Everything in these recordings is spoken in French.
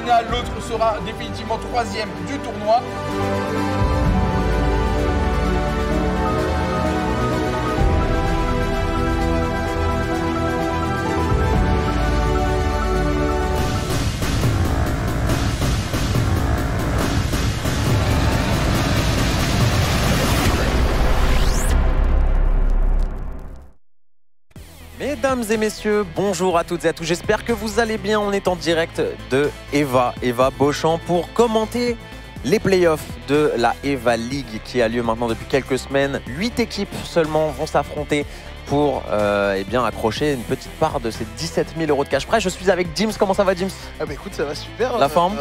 finale, l'autre sera définitivement troisième du tournoi. Mesdames et messieurs, bonjour à toutes et à tous. J'espère que vous allez bien. On est en direct de Eva Beauchamp pour commenter les playoffs de la Eva League qui a lieu maintenant depuis quelques semaines. 8 équipes seulement vont s'affronter pour eh bien, accrocher une petite part de ces 17 000 € de cash prize. Je suis avec Dims. Comment ça va, Dims? Ah bah écoute, ça va super. La forme,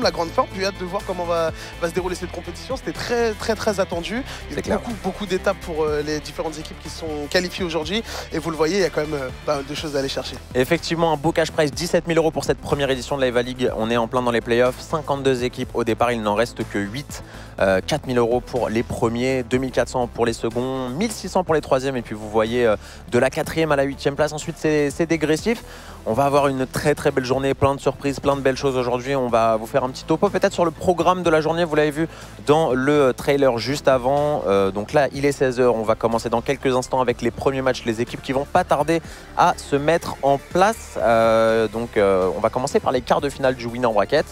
la grande forme. J'ai hâte de voir comment va se dérouler cette compétition. C'était très attendu. Il y a beaucoup d'étapes pour les différentes équipes qui sont qualifiées aujourd'hui. Et vous le voyez, il y a quand même pas mal de choses à aller chercher. Effectivement, un beau cash prize, 17 000 € pour cette première édition de la Eva League. On est en plein dans les playoffs. 52 équipes au départ, il n'en reste que 8. 4 000 € pour les premiers, 2 400 pour les seconds, 1 600 pour les troisièmes. Et puis vous voyez de la 4e à la 8e place. Ensuite, c'est dégressif. On va avoir une très belle journée, plein de surprises, plein de belles choses aujourd'hui. On va vous faire un petit topo peut-être sur le programme de la journée. Vous l'avez vu dans le trailer juste avant. Donc là, il est 16 h. On va commencer dans quelques instants avec les premiers matchs, les équipes qui vont pas tarder à se mettre en place. On va commencer par les quarts de finale du Winner Bracket.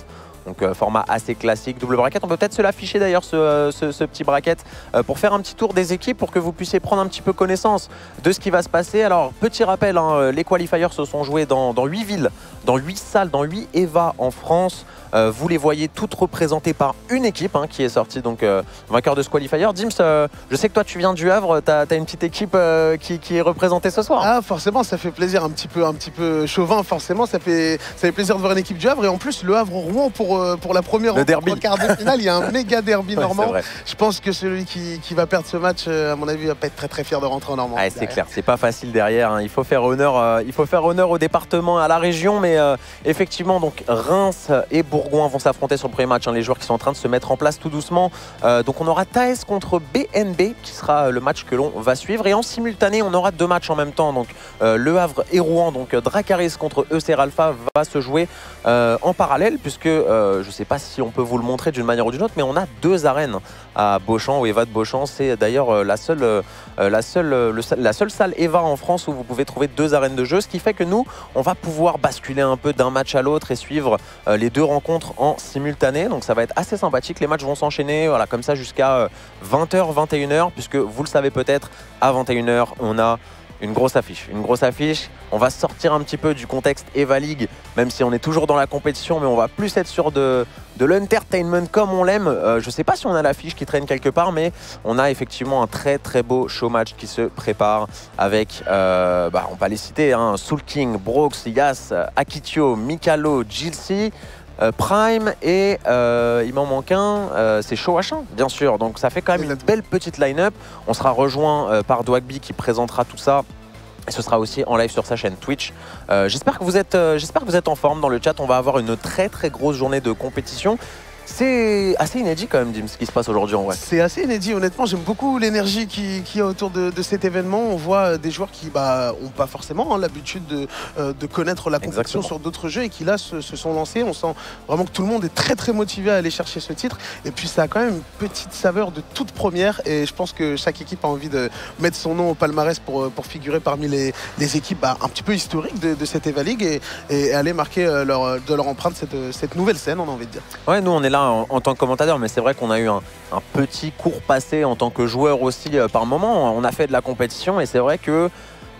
Donc format assez classique, double bracket. On peut peut-être se l'afficher d'ailleurs ce petit bracket pour faire un petit tour des équipes pour que vous puissiez prendre un petit peu connaissance de ce qui va se passer. Alors petit rappel, hein, les qualifiers se sont joués dans 8 villes, dans 8 salles, dans 8 EVA en France. Vous les voyez toutes représentées par une équipe qui est sortie donc vainqueur de ce qualifier. Dims, je sais que toi tu viens du Havre, tu as une petite équipe qui est représentée ce soir. Ah forcément, ça fait plaisir, un petit peu chauvin forcément, ça fait plaisir de voir une équipe du Havre. Et en plus le Havre-Rouen pour la première quart de finale, il y a un méga derby normand. Je pense que celui qui va perdre ce match, à mon avis, va pas être très fier de rentrer en Normandie. Ah, c'est clair, c'est pas facile derrière, hein. Il faut faire honneur au département, à la région, mais effectivement donc Reims et Bourgoin vont s'affronter sur le premier match, hein, les joueurs qui sont en train de se mettre en place tout doucement. Donc on aura Thaes contre BNB qui sera le match que l'on va suivre, et en simultané on aura 2 matchs en même temps. Donc Le Havre et Rouen, donc Dracarys contre ECR Alpha va se jouer en parallèle, puisque je ne sais pas si on peut vous le montrer d'une manière ou d'une autre, mais on a 2 arènes à Beauchamp, ou Eva de Beauchamp. C'est d'ailleurs la seule salle Eva en France où vous pouvez trouver 2 arènes de jeu, ce qui fait que nous on va pouvoir basculer un peu d'un match à l'autre et suivre les 2 rencontres en simultané. Donc ça va être assez sympathique. Les matchs vont s'enchaîner voilà, comme ça jusqu'à 20 h, 21 h, puisque vous le savez peut-être, à 21 h on a une grosse affiche. On va sortir un petit peu du contexte Eva League, même si on est toujours dans la compétition, mais on va plus être sur de l'entertainment comme on l'aime. Je ne sais pas si on a l'affiche qui traîne quelque part, mais on a effectivement un très beau show match qui se prépare avec, on va les citer, hein, Soul King, Brox, Yas, Akitio, Mikalo, Jilsi, Prime et il m'en manque un, c'est Show H1 bien sûr. Donc ça fait quand même une belle petite line-up. On sera rejoint par Dwagby qui présentera tout ça. Et ce sera aussi en live sur sa chaîne Twitch. J'espère que vous êtes en forme dans le chat. On va avoir une très grosse journée de compétition. C'est assez inédit quand même, Dim, ce qui se passe aujourd'hui en vrai. C'est assez inédit, honnêtement. J'aime beaucoup l'énergie qu'il y a autour de cet événement. On voit des joueurs qui n'ont pas forcément l'habitude de connaître la compétition sur d'autres jeux et qui là se sont lancés. On sent vraiment que tout le monde est très motivé à aller chercher ce titre. Et puis ça a quand même une petite saveur de toute première. Et je pense que chaque équipe a envie de mettre son nom au palmarès pour figurer parmi les équipes un petit peu historiques de cette Eva League et aller marquer de leur empreinte cette nouvelle scène, on a envie de dire. Ouais, nous on est là en tant que commentateur, mais c'est vrai qu'on a eu un petit court passé en tant que joueur aussi par moment. On a fait de la compétition et c'est vrai que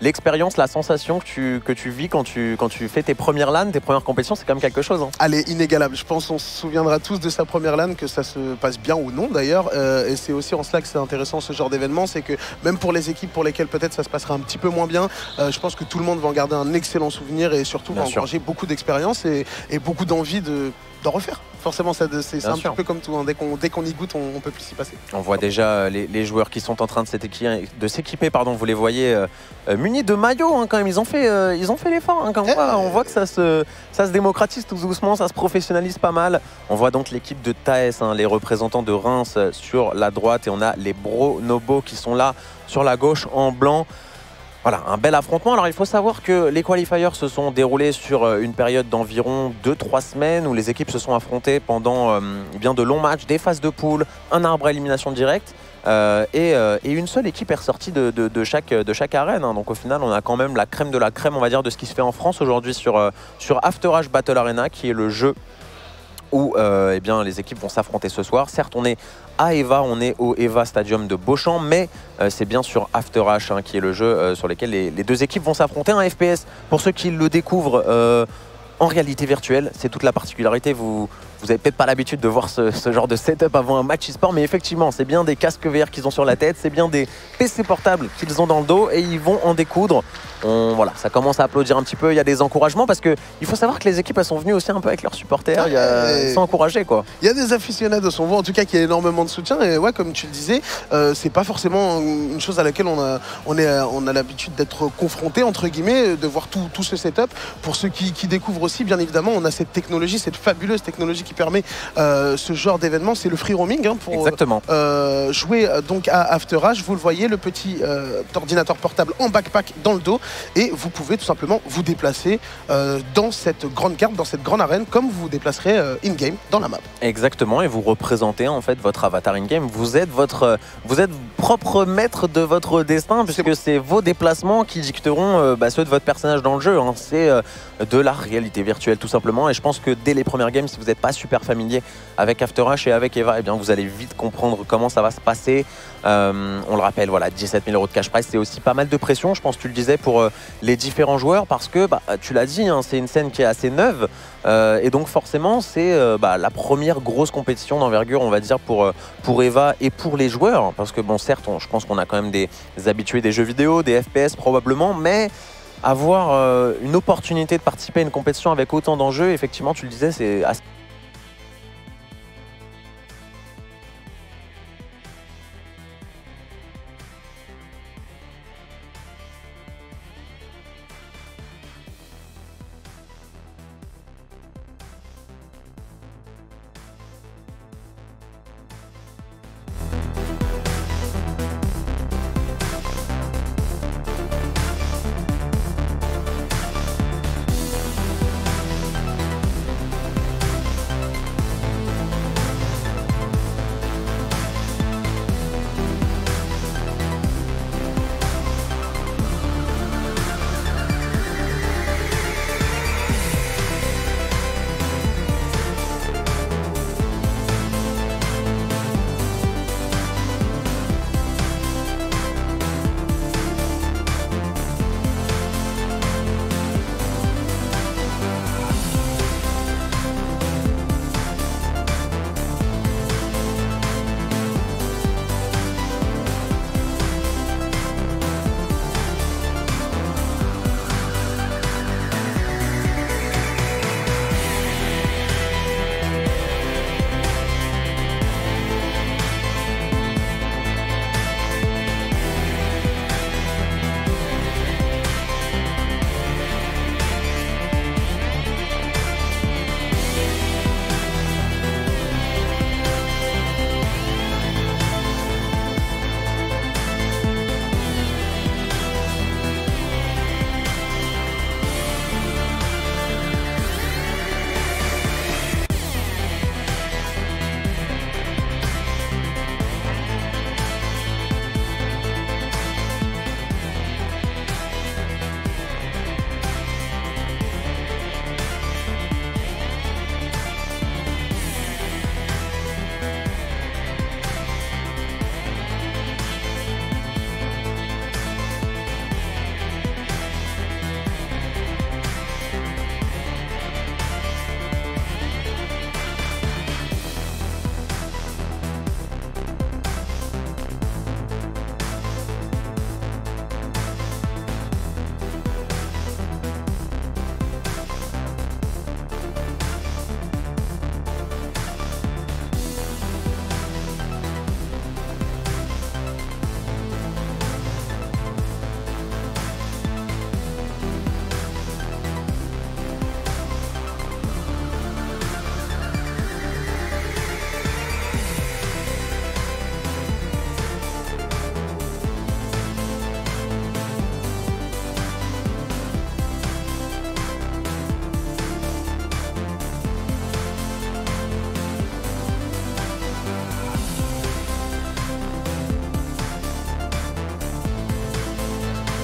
l'expérience, la sensation que tu vis quand tu fais tes premières LAN, tes premières compétitions, c'est quand même quelque chose. Hein. Elle est inégalable. Je pense qu'on se souviendra tous de sa première LAN, que ça se passe bien ou non d'ailleurs. Et c'est aussi en cela que c'est intéressant ce genre d'événement, c'est que même pour les équipes pour lesquelles peut-être ça se passera un petit peu moins bien, je pense que tout le monde va en garder un excellent souvenir et surtout va engranger beaucoup d'expérience et beaucoup d'envie d'en refaire. Forcément, c'est un petit peu comme tout. Hein. Dès qu'on y goûte, on peut plus s'y passer. On voit déjà les joueurs qui sont en train de s'équiper. Vous les voyez munis de maillots hein, quand même. Ils ont fait l'effort. Hein, on voit que ça se démocratise tout doucement, ça se professionnalise pas mal. On voit donc l'équipe de Thaes, hein, les représentants de Reims sur la droite, et on a les Bonobos qui sont là sur la gauche en blanc. Voilà, un bel affrontement. Alors il faut savoir que les qualifiers se sont déroulés sur une période d'environ 2-3 semaines où les équipes se sont affrontées pendant bien de longs matchs, des phases de poule, un arbre à élimination directe. Et une seule équipe est ressortie de chaque arène. Hein. Donc au final, on a quand même la crème de la crème, on va dire, de ce qui se fait en France aujourd'hui sur After H Battle Arena, qui est le jeu où eh bien, les équipes vont s'affronter ce soir. Certes, on est à EVA, on est au EVA Stadium de Beauchamp, mais c'est bien sur After H qui est le jeu sur lequel les deux équipes vont s'affronter. Un FPS, pour ceux qui le découvrent en réalité virtuelle, c'est toute la particularité. Vous n'avez peut-être pas l'habitude de voir ce genre de setup avant un match e-sport, mais effectivement, c'est bien des casques VR qu'ils ont sur la tête, c'est bien des PC portables qu'ils ont dans le dos et ils vont en découdre. Voilà, ça commence à applaudir un petit peu, il y a des encouragements parce qu'il faut savoir que les équipes elles sont venues aussi un peu avec leurs supporters, ils sont encouragés quoi. Il y a des aficionados, on voit en tout cas qu'il y a énormément de soutien et ouais, comme tu le disais, c'est pas forcément une chose à laquelle on a l'habitude d'être confronté entre guillemets, de voir tout ce setup. Pour ceux qui découvrent aussi, bien évidemment, on a cette technologie, cette fabuleuse technologie qui permet ce genre d'événement, c'est le free roaming hein, pour jouer donc à After H. Vous le voyez, le petit ordinateur portable en backpack dans le dos. Et vous pouvez tout simplement vous déplacer dans cette grande carte, dans cette grande arène, comme vous vous déplacerez in-game dans la map. Exactement, et vous représentez en fait votre avatar in-game. Vous êtes propre maître de votre destin, puisque c'est vos déplacements qui dicteront ceux de votre personnage dans le jeu. Hein. C'est de la réalité virtuelle tout simplement. Et je pense que dès les premières games, si vous n'êtes pas super familier avec After H et avec EVA, eh bien, vous allez vite comprendre comment ça va se passer. On le rappelle, voilà, 17 000 € de cash prize, c'est aussi pas mal de pression, je pense que tu le disais, pour les différents joueurs, parce que tu l'as dit, hein, c'est une scène qui est assez neuve et donc forcément c'est la première grosse compétition d'envergure, on va dire, pour EVA et pour les joueurs, parce que bon, certes, je pense qu'on a quand même des habitués des jeux vidéo, des FPS probablement, mais avoir une opportunité de participer à une compétition avec autant d'enjeux, effectivement, tu le disais, c'est assez...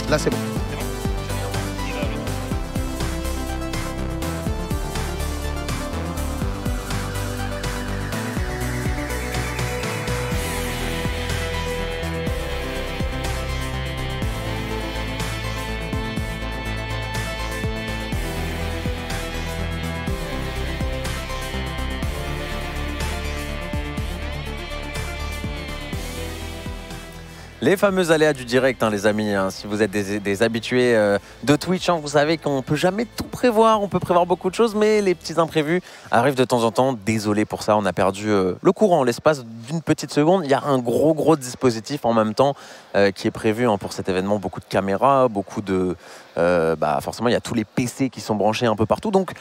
Là, c'est bon. Les fameux aléas du direct, hein, les amis. Hein. Si vous êtes des habitués de Twitch, hein, vous savez qu'on ne peut jamais tout prévoir. On peut prévoir beaucoup de choses, mais les petits imprévus arrivent de temps en temps. Désolé pour ça, on a perdu le courant l'espace d'une petite seconde. Il y a un gros dispositif en même temps qui est prévu hein, pour cet événement. Beaucoup de caméras, beaucoup de... forcément, il y a tous les PC qui sont branchés un peu partout. Donc,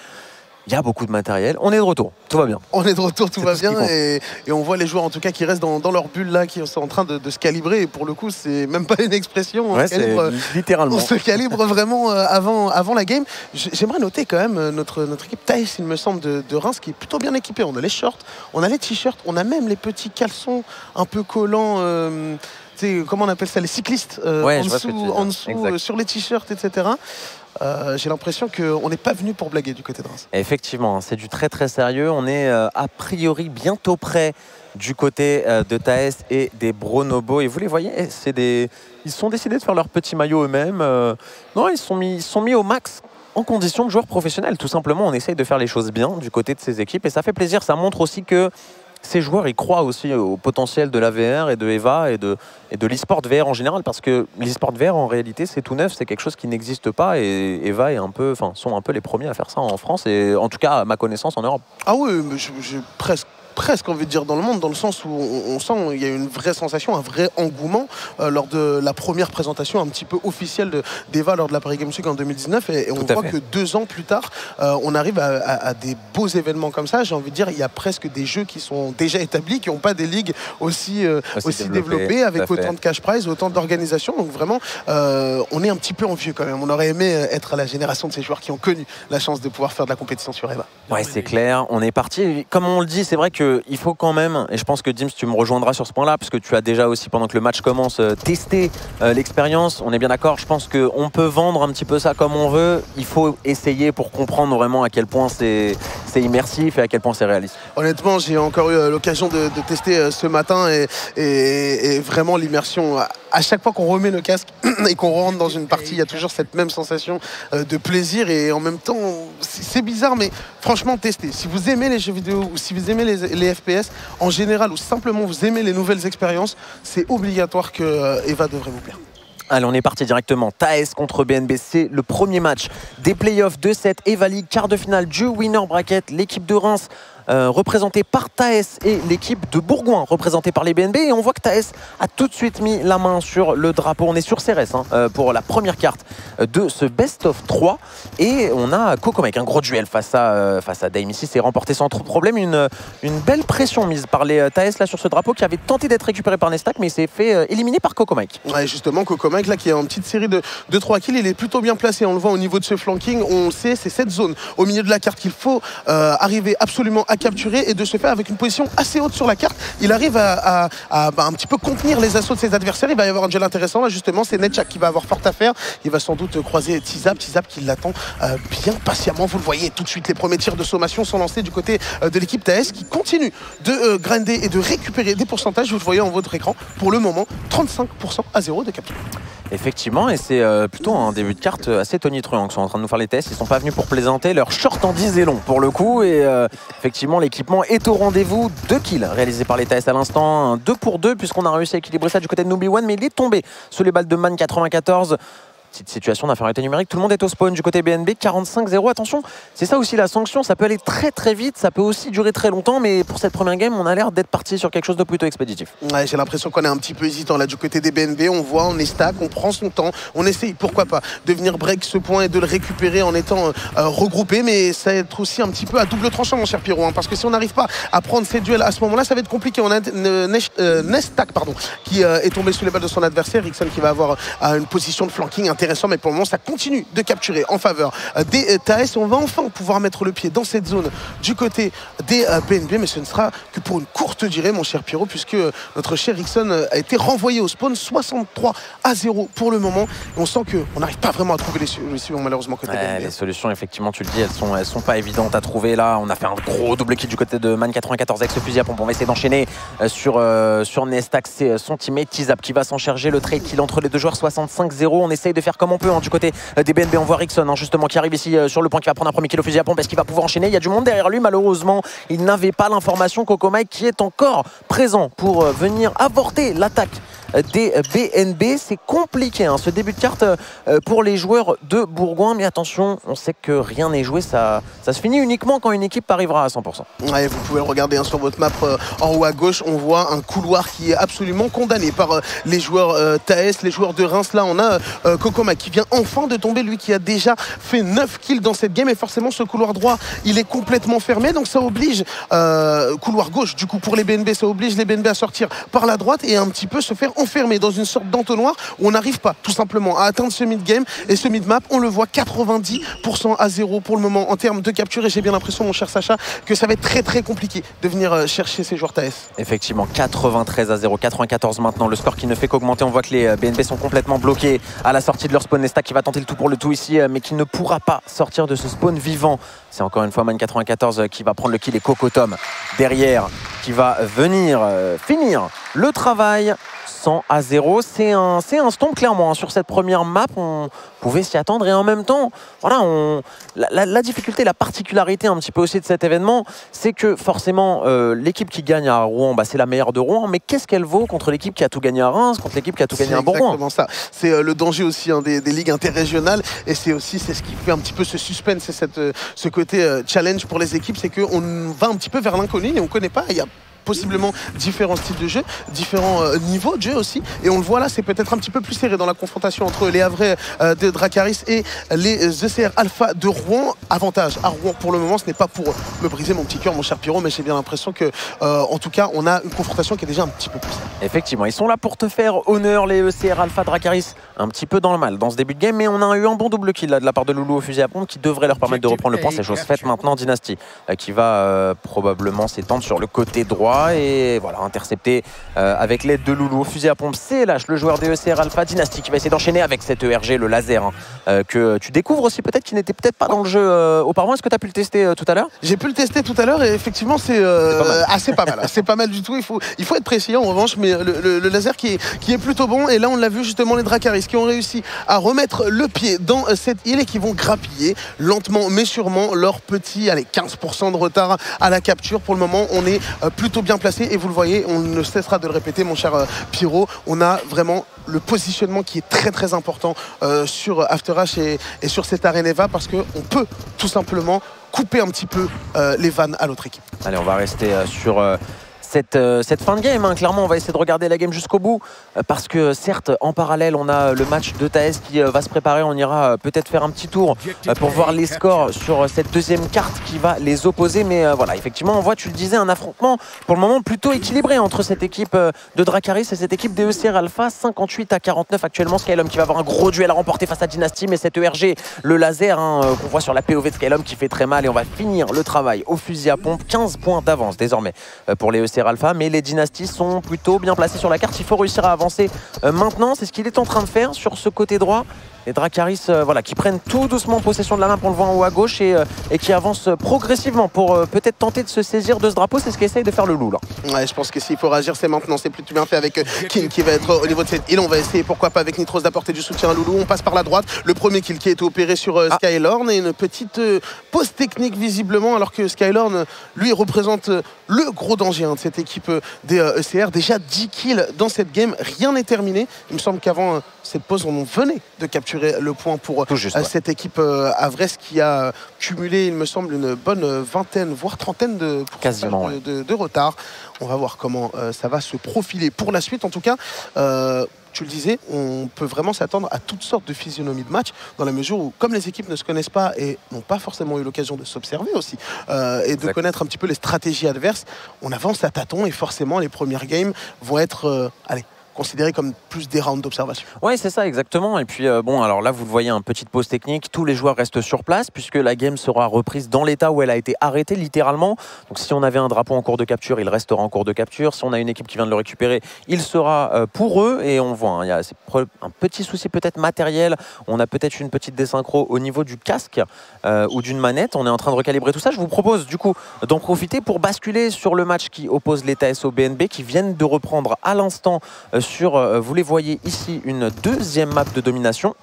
il y a beaucoup de matériel. On est de retour, tout va bien. On est de retour, tout va bien. Et on voit les joueurs en tout cas qui restent dans leur bulle là, qui sont en train de se calibrer. Et pour le coup, c'est même pas une expression. Ouais, littéralement. On se calibre vraiment avant la game. J'aimerais noter quand même notre équipe Thaïs, il me semble, de Reims, qui est plutôt bien équipée. On a les shorts, on a les t-shirts, on a même les petits caleçons un peu collants. Comment on appelle ça, les cyclistes en dessous sur les t-shirts, etc. J'ai l'impression qu'on n'est pas venu pour blaguer du côté de Reims. Effectivement, c'est du très sérieux. On est a priori bientôt près du côté de Thaïs et des Bonobos. Et vous les voyez, ils sont décidés de faire leur petit maillot eux-mêmes. Non, ils sont mis au max en condition de joueurs professionnels. Tout simplement, on essaye de faire les choses bien du côté de ces équipes. Et ça fait plaisir, ça montre aussi que ces joueurs, ils croient aussi au potentiel de la VR et de EVA et de l'e-sport VR en général, parce que l'e-sport VR en réalité c'est tout neuf, c'est quelque chose qui n'existe pas et EVA sont un peu les premiers à faire ça en France et en tout cas à ma connaissance en Europe. Ah oui, mais j'ai presque envie de dire dans le monde, dans le sens où on sent qu'il y a une vraie sensation, un vrai engouement lors de la première présentation un petit peu officielle d'EVA lors de la Paris Games Week en 2019 et on voit que 2 ans plus tard on arrive à des beaux événements comme ça. J'ai envie de dire, il y a presque des jeux qui sont déjà établis, qui n'ont pas des ligues aussi développées avec autant de cash prize, autant d'organisation. Donc vraiment on est un petit peu envieux quand même. On aurait aimé être à la génération de ces joueurs qui ont connu la chance de pouvoir faire de la compétition sur EVA. Ouais, c'est clair, on est parti. Comme on le dit, c'est vrai que il faut quand même, et je pense que Dims tu me rejoindras sur ce point là parce que tu as déjà aussi pendant que le match commence testé l'expérience, on est bien d'accord. Je pense qu'on peut vendre un petit peu ça comme on veut, il faut essayer pour comprendre vraiment à quel point c'est immersif et à quel point c'est réaliste. Honnêtement, j'ai encore eu l'occasion de tester ce matin et vraiment l'immersion, à chaque fois qu'on remet le casque et qu'on rentre dans une partie, il y a toujours cette même sensation de plaisir et en même temps c'est bizarre, mais franchement testez. Si vous aimez les jeux vidéo ou si vous aimez les FPS en général ou simplement vous aimez les nouvelles expériences, c'est obligatoire que EVA devrait vous plaire. Allez, on est parti directement. Thaïs contre BNB, c'est le premier match des playoffs de cette EVA League, quart de finale du winner bracket. L'équipe de Reims représentée par Thaïs et l'équipe de Bourgoin représentée par les BNB. Et on voit que Thaïs a tout de suite mis la main sur le drapeau. On est sur CRS pour la première carte de ce Best of 3. Et on a Cocomec, un gros duel face à Dame. Ici, c'est remporté sans trop de problème. Une belle pression mise par les Thaïs là sur ce drapeau qui avait tenté d'être récupéré par Nestac, mais il s'est fait éliminer par Cocomec. Ouais, justement, Cocomec là qui est en petite série de 3 kills, il est plutôt bien placé. On le voit au niveau de ce flanking. On le sait, c'est cette zone au milieu de la carte qu'il faut arriver absolument à capturer et de se faire avec une position assez haute sur la carte. Il arrive à un petit peu contenir les assauts de ses adversaires. Il va y avoir un duel intéressant là justement, c'est Netchak qui va avoir fort à faire. Il va sans doute croiser Tizap qui l'attend bien patiemment. Vous le voyez, tout de suite les premiers tirs de sommation sont lancés du côté de l'équipe TS qui continue de grinder et de récupérer des pourcentages. Vous le voyez en votre écran, pour le moment 35% à 0 de capture. Effectivement, et c'est plutôt un début de carte assez tonitruant que sont en train de nous faire les tests. Ils sont pas venus pour plaisanter, leur short en 10 est long pour le coup. Et effectivement, l'équipement est au rendez-vous. 2 kills réalisés par les TS à l'instant, un 2 pour 2 puisqu'on a réussi à équilibrer ça du côté de Nubi One, mais il est tombé sous les balles de Man 94. Petite situation d'infériorité numérique, tout le monde est au spawn du côté BNB, 45-0, attention, c'est ça aussi la sanction, ça peut aller très vite, ça peut aussi durer très longtemps, mais pour cette première game, on a l'air d'être parti sur quelque chose de plutôt expéditif. Ouais, j'ai l'impression qu'on est un petit peu hésitant là du côté des BNB, on voit, on est stack, on prend son temps, on essaye, pourquoi pas, de venir break ce point et de le récupérer en étant regroupé, mais ça va être aussi un petit peu à double tranchant mon cher Pierrot, parce que si on n'arrive pas à prendre ces duels à ce moment-là, ça va être compliqué. On a Nestac qui est tombé sous les balles de son adversaire, Rickson qui va avoir une position de flanking intéressante intéressant, mais pour le moment ça continue de capturer en faveur des TAS. On va enfin pouvoir mettre le pied dans cette zone du côté des BNB, mais ce ne sera que pour une courte durée, mon cher Pierrot, puisque notre cher Rickson a été renvoyé au spawn. 63-0 pour le moment. On sent qu'on n'arrive pas vraiment à trouver les solutions, malheureusement, côté BNB. Les solutions, effectivement, tu le dis, elles sont pas évidentes à trouver. Là, on a fait un gros double kill du côté de Man94 avec ce fusil à pompe. On va essayer d'enchaîner sur Nestax. C'est son teammate Tizap qui va s'en charger. Le trade kill entre les deux joueurs, 65-0. On essaye de faire comme on peut du côté des BNB. On voit Rickson justement qui arrive ici sur le point, qui va prendre un premier kill au fusil à pompe. Est-ce qu'il va pouvoir enchaîner? Il y a du monde derrière lui. Malheureusement, il n'avait pas l'information. Cocomike qui est encore présent pour venir avorter l'attaque des BNB. C'est compliqué ce début de carte pour les joueurs de Bourgoin, mais attention, on sait que rien n'est joué, ça se finit uniquement quand une équipe arrivera à 100%. Ouais, vous pouvez le regarder sur votre map en haut à gauche, on voit un couloir qui est absolument condamné par les joueurs TAS, les joueurs de Reims. Là on a Cocomike qui vient enfin de tomber, lui qui a déjà fait 9 kills dans cette game, et forcément ce couloir droit il est complètement fermé, donc ça oblige couloir gauche du coup pour les BNB, ça oblige les BNB à sortir par la droite et un petit peu se faire enfermer dans une sorte d'entonnoir où on n'arrive pas tout simplement à atteindre ce mid-game. Et ce mid-map, on le voit 90% à 0 pour le moment en termes de capture. Et j'ai bien l'impression, mon cher Sacha, que ça va être très très compliqué de venir chercher ces joueurs TAS. Effectivement, 93-0, 94 maintenant, le score qui ne fait qu'augmenter. On voit que les BNB sont complètement bloqués à la sortie de leur spawn. Nesta qui va tenter le tout pour le tout ici, mais qui ne pourra pas sortir de ce spawn vivant. C'est encore une fois Man94 qui va prendre le kill, et Cocotom derrière qui va venir finir le travail. 100-0, c'est un stomp clairement sur cette première map. On pouvait s'y attendre, et en même temps, voilà, la difficulté, la particularité un petit peu aussi de cet événement, c'est que forcément l'équipe qui gagne à Rouen, c'est la meilleure de Rouen, mais qu'est-ce qu'elle vaut contre l'équipe qui a tout gagné à Reims, contre l'équipe qui a tout gagné à Bourgoin? C'est exactement ça. C'est le danger aussi des ligues interrégionales, et c'est ce qui fait un petit peu ce suspense, c'est ce côté challenge pour les équipes, c'est qu'on va un petit peu vers l'inconnu et on ne connaît pas. Il y a possiblement différents styles de jeu, différents niveaux de jeu aussi, et on le voit là, c'est peut-être un petit peu plus serré dans la confrontation entre les Havrais de Dracarys et les ECR Alpha de Rouen. Avantage à Rouen pour le moment, ce n'est pas pour me briser mon petit cœur, mon cher Pierrot, mais j'ai bien l'impression que en tout cas on a une confrontation qui est déjà un petit peu plus serrée. Effectivement, ils sont là pour te faire honneur, les ECR Alpha. Dracarys un petit peu dans le mal dans ce début de game, mais on a eu un bon double kill là, de la part de Loulou au fusil à pompe, qui devrait leur permettre de reprendre le point. C'est chose faite maintenant. Dynasty qui va probablement s'étendre sur le côté droit et voilà, intercepté avec l'aide de Loulou au fusil à pompe. C'est Lâche, le joueur des ECR Alpha. Dynasty qui va essayer d'enchaîner avec cette ERG, le laser que tu découvres aussi peut-être, qui n'était peut-être pas dans le jeu auparavant. Est-ce que tu as pu le tester tout à l'heure? J'ai pu le tester tout à l'heure, et effectivement c'est assez pas mal. C'est pas mal du tout, il faut être précis en revanche, mais le laser qui est plutôt bon. Et là on l'a vu justement, les Dracarys qui ont réussi à remettre le pied dans cette île et qui vont grappiller lentement mais sûrement leur petit 15% de retard à la capture. Pour le moment on est plutôt bien placé, et vous le voyez, on ne cessera de le répéter, mon cher Pierrot, on a vraiment le positionnement qui est très très important sur After H et sur cette Areneva, parce qu'on peut tout simplement couper un petit peu les vannes à l'autre équipe. Allez, on va rester sur cette fin de game. Clairement, on va essayer de regarder la game jusqu'au bout, parce que certes, en parallèle, on a le match de TAS qui va se préparer. On ira peut-être faire un petit tour pour voir les scores sur cette deuxième carte qui va les opposer. Mais voilà, effectivement, on voit, tu le disais, un affrontement pour le moment plutôt équilibré entre cette équipe de Dracarys et cette équipe des ECR Alpha. 58-49 actuellement. Skylum qui va avoir un gros duel à remporter face à Dynasty, mais cette ERG, le laser qu'on voit sur la POV de Skylum, qui fait très mal, et on va finir le travail au fusil à pompe. 15 points d'avance désormais pour les ECR Alpha, mais les Dynasties sont plutôt bien placés sur la carte. Il faut réussir à avancer maintenant, c'est ce qu'il est en train de faire sur ce côté droit. Les Dracarys voilà, qui prennent tout doucement possession de la map, on le voit en haut à gauche, et qui avancent progressivement pour peut-être tenter de se saisir de ce drapeau. C'est ce qu'essaye de faire le loup là. Ouais, je pense que s'il faut réagir, c'est maintenant. C'est plutôt bien fait avec King qui va être au niveau de cette île. On va essayer, pourquoi pas, avec Nitros d'apporter du soutien à Loulou. On passe par la droite. Le premier kill qui a été opéré sur Skylorn, et une petite pause technique visiblement, alors que Skylorn, lui, représente le gros danger de cette équipe des ECR. Déjà 10 kills dans cette game, rien n'est terminé. Il me semble qu'avant cette pause, on venait de capturer le point pour cette équipe Havres, qui a cumulé, il me semble, une bonne vingtaine, voire trentaine de retard. On va voir comment ça va se profiler pour la suite. En tout cas, tu le disais, on peut vraiment s'attendre à toutes sortes de physionomies de match, dans la mesure où, comme les équipes ne se connaissent pas et n'ont pas forcément eu l'occasion de s'observer aussi, et de connaître un petit peu les stratégies adverses, on avance à tâtons, et forcément les premières games vont être considérés comme plus des rounds d'observation. Oui, c'est ça, exactement. Et puis, bon, alors là, vous le voyez, une petite pause technique. Tous les joueurs restent sur place puisque la game sera reprise dans l'état où elle a été arrêtée, littéralement. Donc, si on avait un drapeau en cours de capture, il restera en cours de capture. Si on a une équipe qui vient de le récupérer, il sera pour eux. Et on voit, il y a un petit souci peut-être matériel. On a peut-être une petite désynchro au niveau du casque ou d'une manette. On est en train de recalibrer tout ça. Je vous propose, du coup, d'en profiter pour basculer sur le match qui oppose les TAS au BNB, qui viennent de reprendre à l'instant sur, vous les voyez ici, une deuxième map de domination.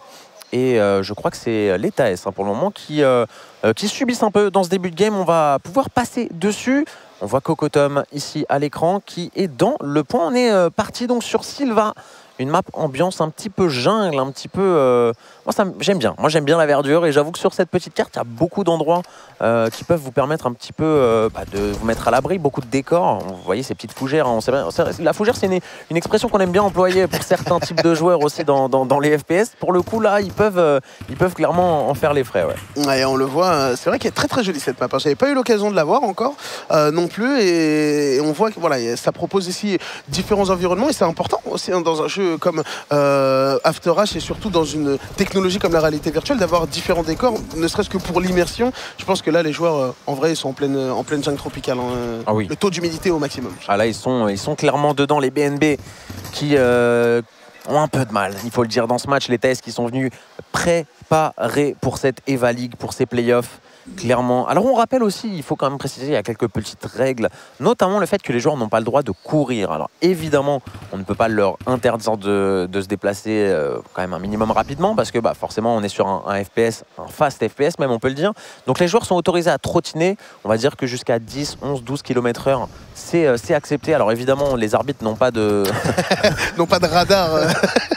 Et je crois que c'est les TAS pour le moment qui subissent un peu dans ce début de game. On va pouvoir passer dessus. On voit Cocotum ici à l'écran qui est dans le point. On est parti donc sur Sylva. Une map ambiance un petit peu jungle, un petit peu... Moi, j'aime bien. Moi, j'aime bien la verdure. Et j'avoue que sur cette petite carte, il y a beaucoup d'endroits qui peuvent vous permettre un petit peu de vous mettre à l'abri. Beaucoup de décors. Vous voyez ces petites fougères. Hein, la fougère, c'est une expression qu'on aime bien employer pour certains types de joueurs aussi dans les FPS. Pour le coup, là, ils peuvent clairement en faire les frais. Ouais. Ouais, on le voit. C'est vrai qu'elle est très très jolie cette map. J'avais pas eu l'occasion de la voir encore non plus. Et on voit que voilà, ça propose ici différents environnements. Et c'est important aussi dans un jeu comme After Rush et surtout dans une technologie comme la réalité virtuelle d'avoir différents décors, ne serait-ce que pour l'immersion. Je pense que là les joueurs en vrai ils sont en pleine jungle tropicale, hein. Ah oui. Le taux d'humidité au maximum. Ah là ils sont clairement dedans, les BNB qui ont un peu de mal, il faut le dire, dans ce match. Les TAS qui sont venus préparés pour cette EVA League, pour ces playoffs. Clairement. Alors on rappelle aussi, il faut quand même préciser, il y a quelques petites règles, notamment le fait que les joueurs n'ont pas le droit de courir. Alors évidemment, on ne peut pas leur interdire de se déplacer quand même un minimum rapidement parce que forcément on est sur un FPS, un fast FPS même on peut le dire. Donc les joueurs sont autorisés à trottiner, on va dire que jusqu'à 10, 11, 12 km/h, c'est accepté. Alors évidemment, les arbitres n'ont pas de... n'ont pas de radar.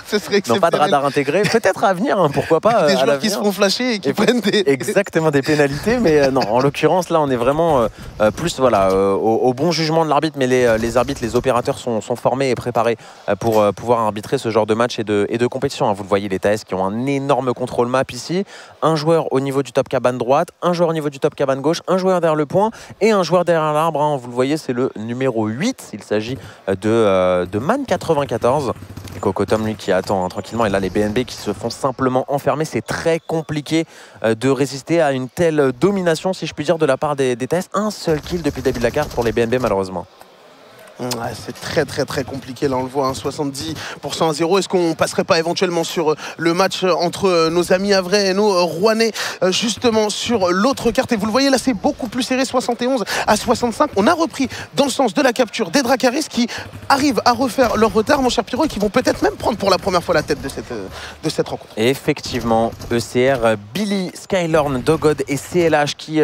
Ce serait n'ont pas de radar intégré. Peut-être à venir, hein, pourquoi pas. Des joueurs qui se font flasher et qui prennent des... Exactement, des pénalités. Mais non, en l'occurrence, là, on est vraiment plus au bon jugement de l'arbitre. Mais les arbitres, les opérateurs sont formés et préparés pour pouvoir arbitrer ce genre de match et de compétition. Hein. Vous le voyez, les TAS qui ont un énorme contrôle map ici. Un joueur au niveau du top cabane droite, un joueur au niveau du top cabane gauche, un joueur derrière le point et un joueur derrière l'arbre. Hein. Vous le voyez, c'est le numéro 8. Il s'agit de Man94. Et Cocotum, lui, qui attend tranquillement. Et là, les BNB qui se font simplement enfermer. C'est très compliqué de résister à une telle domination, si je puis dire, de la part des TAS. Un seul kill depuis le début de la carte pour les BNB, malheureusement. Ouais, c'est très compliqué, là on le voit, hein, 70% à 0. Est-ce qu'on passerait pas éventuellement sur le match entre nos amis havrais et nos rouennais justement sur l'autre carte? Et vous le voyez là, c'est beaucoup plus serré, 71 à 65. On a repris dans le sens de la capture des Dracarys qui arrivent à refaire leur retard, mon cher Pierrot, et qui vont peut-être même prendre pour la première fois la tête de cette rencontre. Et effectivement, ECR, Billy, Skylorn, Dogod et CLH qui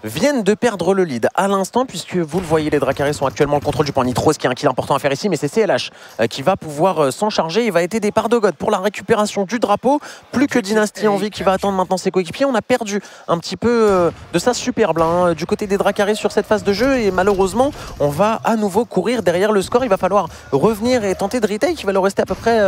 viennent de perdre le lead à l'instant, puisque vous le voyez, les Dracarys sont actuellement le contrôle du point Nitro, ce qui est un kill important à faire ici, mais c'est CLH qui va pouvoir s'en charger. Il va être aidé par Dogod pour la récupération du drapeau. Plus que Dynasty en vie qui va attendre maintenant ses coéquipiers. On a perdu un petit peu de sa superbe hein, du côté des Dracarys sur cette phase de jeu, et malheureusement on va à nouveau courir derrière le score. Il va falloir revenir et tenter de retake. Il va leur rester à peu près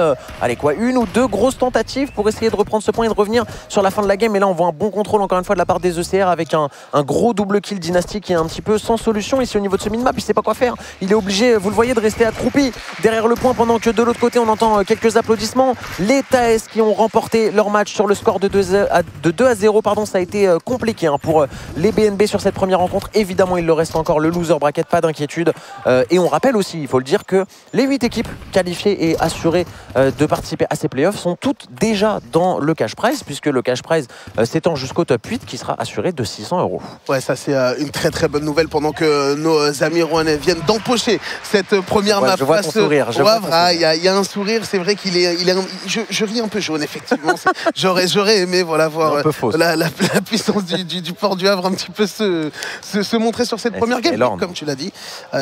une ou deux grosses tentatives pour essayer de reprendre ce point et de revenir sur la fin de la game. Et là on voit un bon contrôle encore une fois de la part des ECR avec un gros double kill Dynasty qui est un petit peu sans solution ici au niveau de ce minimap. Il sait pas quoi faire, il est obligé, vous le voyez, de rester accroupi derrière le point pendant que de l'autre côté on entend quelques applaudissements. Les TAS qui ont remporté leur match sur le score de 2 à 0. Pardon, ça a été compliqué hein, pour les BNB sur cette première rencontre. Évidemment il leur reste encore le loser bracket, pas d'inquiétude. Et on rappelle aussi, il faut le dire, que les 8 équipes qualifiées et assurées de participer à ces playoffs sont toutes déjà dans le cash prize, puisque le cash prize s'étend jusqu'au top 8 qui sera assuré de 600 €. Ouais, ça c'est une très bonne nouvelle pendant que nos amis rouennais viennent d'empocher cette première map. Je vois ton sourire. Il y a un sourire, c'est vrai qu'il est, je ris un peu jaune effectivement. J'aurais aimé voir la puissance du port du Havre un petit peu se montrer sur cette première game. Comme tu l'as dit,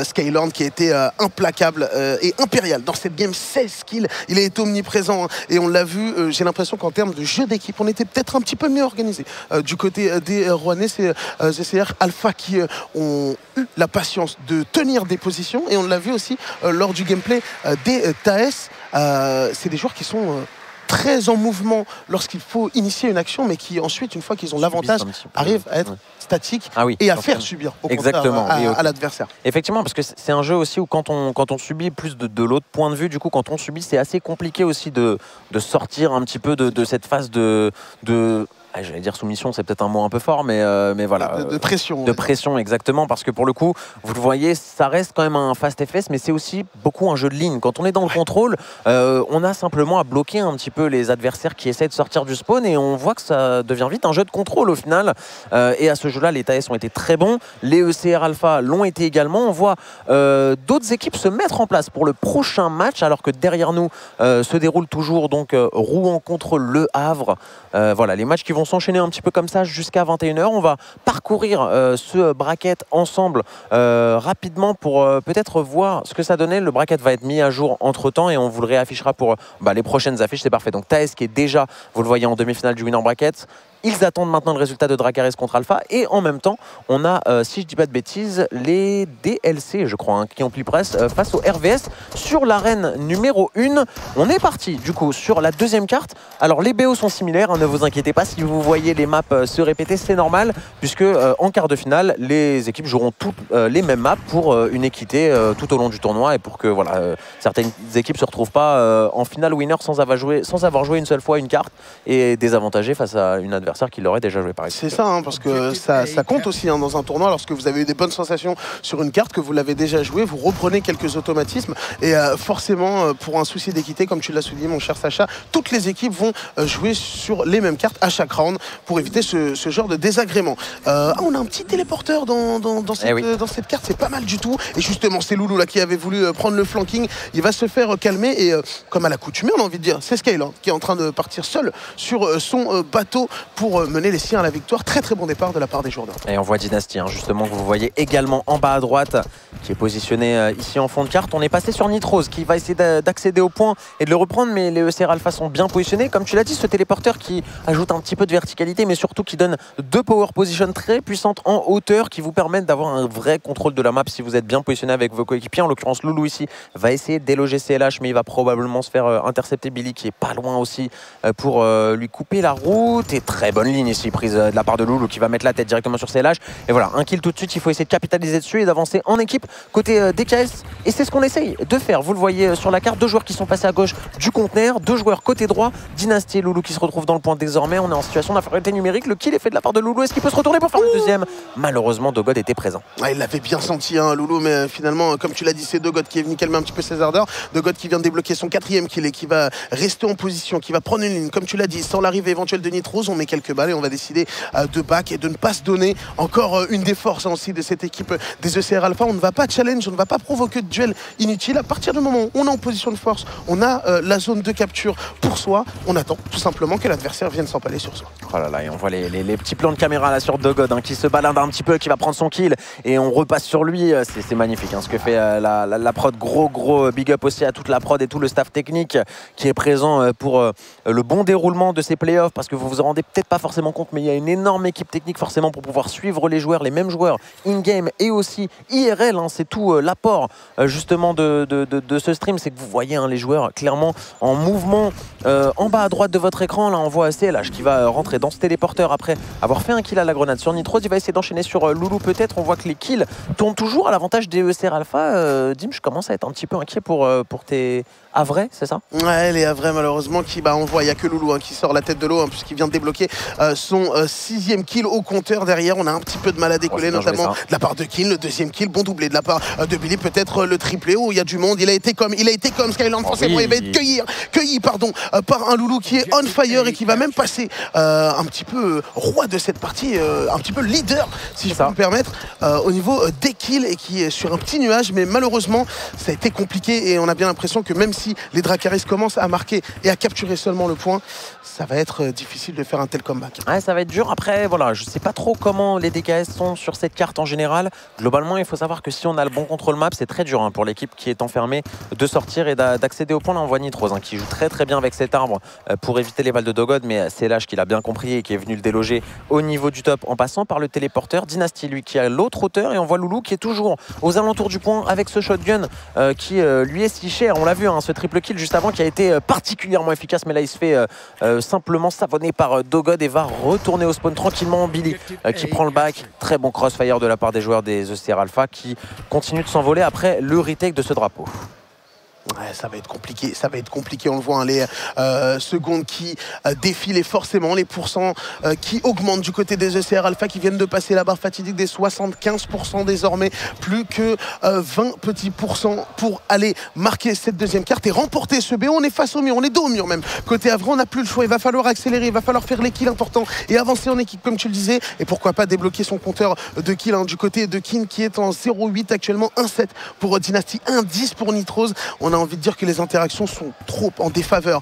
Skylorn qui a été implacable et impérial dans cette game, 16 kills. Il a été omniprésent hein, et on l'a vu. J'ai l'impression qu'en termes de jeu d'équipe, on était peut-être un petit peu mieux organisé. Du côté des rouennais, c'est GCR Alpha qui ont eu la patience de tenir des positions, et on l'a vu aussi lors du gameplay des TAS. C'est des joueurs qui sont très en mouvement lorsqu'il faut initier une action, mais qui ensuite, une fois qu'ils ont l'avantage, arrivent à être statiques et à faire subir au exactement à l'adversaire. Effectivement, parce que c'est un jeu aussi où quand on subit plus de l'autre point de vue, du coup quand on subit, c'est assez compliqué aussi de sortir un petit peu de cette phase de j'allais dire soumission, c'est peut-être un mot un peu fort, mais voilà. De pression. De pression, exactement, parce que pour le coup, vous le voyez, ça reste quand même un fast FPS, mais c'est aussi beaucoup un jeu de ligne. Quand on est dans le contrôle, on a simplement à bloquer un petit peu les adversaires qui essaient de sortir du spawn, et on voit que ça devient vite un jeu de contrôle au final. Et à ce jeu-là, les TAS ont été très bons, les ECR Alpha l'ont été également. On voit d'autres équipes se mettre en place pour le prochain match, alors que derrière nous se déroule toujours donc Rouen contre Le Havre. Voilà, les matchs qui vont s'enchaîner un petit peu comme ça jusqu'à 21 h. On va parcourir ce bracket ensemble rapidement pour peut-être voir ce que ça donnait. Le bracket va être mis à jour entre temps et on vous le réaffichera pour les prochaines affiches. C'est parfait. Donc TAS qui est déjà, vous le voyez, en demi-finale du Winner Bracket. Ils attendent maintenant le résultat de Dracarys contre Alpha. Et en même temps, on a, si je dis pas de bêtises, les DLC, je crois, qui ont pris presse face au RVS sur l'arène numéro 1. On est parti, du coup, sur la deuxième carte. Alors, les BO sont similaires, hein, ne vous inquiétez pas. Si vous voyez les maps se répéter, c'est normal, puisque en quart de finale, les équipes joueront toutes les mêmes maps pour une équité tout au long du tournoi et pour que voilà, certaines équipes ne se retrouvent pas en finale winner sans avoir joué une seule fois une carte et désavantagées face à une adversaire qui l'aurait déjà joué par exemple. C'est ça, hein, parce que ça compte aussi hein, dans un tournoi. Lorsque vous avez eu des bonnes sensations sur une carte, que vous l'avez déjà joué, vous reprenez quelques automatismes et forcément pour un souci d'équité, comme tu l'as souligné mon cher Sacha, toutes les équipes vont jouer sur les mêmes cartes à chaque round pour éviter ce genre de désagrément. On a un petit téléporteur dans cette carte, c'est pas mal du tout. Et justement, c'est Loulou là qui avait voulu prendre le flanking, il va se faire calmer et comme à l'accoutumée, on a envie de dire, c'est Skyler qui est en train de partir seul sur son bateau pour mener les siens à la victoire. Très très bon départ de la part des joueurs. Et on voit Dynasty, hein, justement, que vous voyez également en bas à droite, qui est positionné ici en fond de carte. On est passé sur Nitrose, qui va essayer d'accéder au point et de le reprendre, mais les ECR Alpha sont bien positionnés. Comme tu l'as dit, ce téléporteur qui ajoute un petit peu de verticalité, mais surtout qui donne deux power positions très puissantes en hauteur, qui vous permettent d'avoir un vrai contrôle de la map si vous êtes bien positionné avec vos coéquipiers. En l'occurrence, Loulou ici va essayer de déloger CLH, mais il va probablement se faire intercepter. Billy, qui est pas loin aussi, pour lui couper la route. Et très bonne ligne ici prise de la part de Loulou qui va mettre la tête directement sur CLH. Et voilà, un kill tout de suite. Il faut essayer de capitaliser dessus et d'avancer en équipe côté DKS. Et c'est ce qu'on essaye de faire. Vous le voyez sur la carte, deux joueurs qui sont passés à gauche du conteneur, deux joueurs côté droit, Dynasty et Loulou qui se retrouvent dans le point désormais. On est en situation d'infériorité numérique. Le kill est fait de la part de Loulou. Est-ce qu'il peut se retourner pour faire le deuxième? Malheureusement, Dogod était présent. Il l'avait bien senti, hein, Loulou, mais finalement, comme tu l'as dit, c'est Dogod qui est venu calmer un petit peu ses ardeurs. Dogod qui vient de débloquer son quatrième kill et qui va rester en position, qui va prendre une ligne. Comme tu l'as dit, sans l'arrivée éventuelle de Nitrose, on met quelques balles et on va décider de back et de ne pas se donner. Encore une des forces aussi de cette équipe des ECR Alpha. On ne va pas challenge, on ne va pas provoquer de duel inutile. À partir du moment où on est en position de force, on a la zone de capture pour soi. On attend tout simplement que l'adversaire vienne s'empaler sur soi. Oh là là, et on voit les petits plans de caméra là sur Dogod, hein, qui se balade un petit peu, qui va prendre son kill et on repasse sur lui. C'est magnifique, hein, ce que fait la prod. Gros big up aussi à toute la prod et tout le staff technique qui est présent pour le bon déroulement de ces playoffs, parce que vous vous en rendez peut-être pas forcément compte, mais il y a une énorme équipe technique forcément pour pouvoir suivre les joueurs, les mêmes joueurs in-game et aussi IRL, hein, c'est tout l'apport justement de ce stream, c'est que vous voyez, hein, les joueurs clairement en mouvement. En bas à droite de votre écran, là on voit CLH qui va rentrer dans ce téléporteur après avoir fait un kill à la grenade sur Nitrose. Il va essayer d'enchaîner sur Loulou peut-être. On voit que les kills tournent toujours à l'avantage des ECR Alpha. Dim, je commence à être un petit peu inquiet pour tes Havrais, c'est ça? Ouais, les Havrais malheureusement qui, on voit, il n'y a que Loulou, hein, qui sort la tête de l'eau, hein, puisqu'il vient de débloquer son sixième kill au compteur. Derrière, on a un petit peu de mal à décoller, notamment de la part de Kin. Le deuxième kill, bon doublé de la part de Billy, peut-être le triplé. Oh, il y a du monde, il a été comme Skyland, forcément, il va être cueilli par un Loulou qui est on fire et qui va même passer un petit peu roi de cette partie, un petit peu leader, si je peux me permettre, au niveau des kills, et qui est sur un petit nuage. Mais malheureusement, ça a été compliqué et on a bien l'impression que même si les Dracarys commencent à marquer et à capturer seulement le point, ça va être difficile de faire un tel le comeback. Ouais, ça va être dur. Après, voilà, je sais pas trop comment les DKS sont sur cette carte en général. Globalement, il faut savoir que si on a le bon contrôle map, c'est très dur pour l'équipe qui est enfermée de sortir et d'accéder au point. Là, on voit Nitrose qui joue très très bien avec cet arbre pour éviter les balles de Dogod, mais c'est Lâche qui l'a bien compris et qui est venu le déloger au niveau du top en passant par le téléporteur. Dynasty, lui, qui a l'autre hauteur, et on voit Loulou qui est toujours aux alentours du point avec ce shotgun qui lui est si cher. On l'a vu, ce triple kill juste avant qui a été particulièrement efficace, mais là il se fait simplement savonner par Dogod et va retourner au spawn tranquillement. Billy qui prend le back. Très bon crossfire de la part des joueurs des ECR Alpha qui continuent de s'envoler après le retake de ce drapeau. Ouais, ça va être compliqué, on le voit, les secondes qui défilent et forcément les pourcents qui augmentent du côté des ECR Alpha qui viennent de passer la barre fatidique des 75% désormais, plus que 20 petits pourcents pour aller marquer cette deuxième carte et remporter ce BO. On est face au mur, on est dos au mur même. Côté Havre, on n'a plus le choix, il va falloir accélérer, il va falloir faire les kills importants et avancer en équipe comme tu le disais, et pourquoi pas débloquer son compteur de kills du côté de Kin qui est en 0,8 actuellement, 1,7 pour Dynasty, 1,10 pour Nitrose. On a envie de dire que les interactions sont trop en défaveur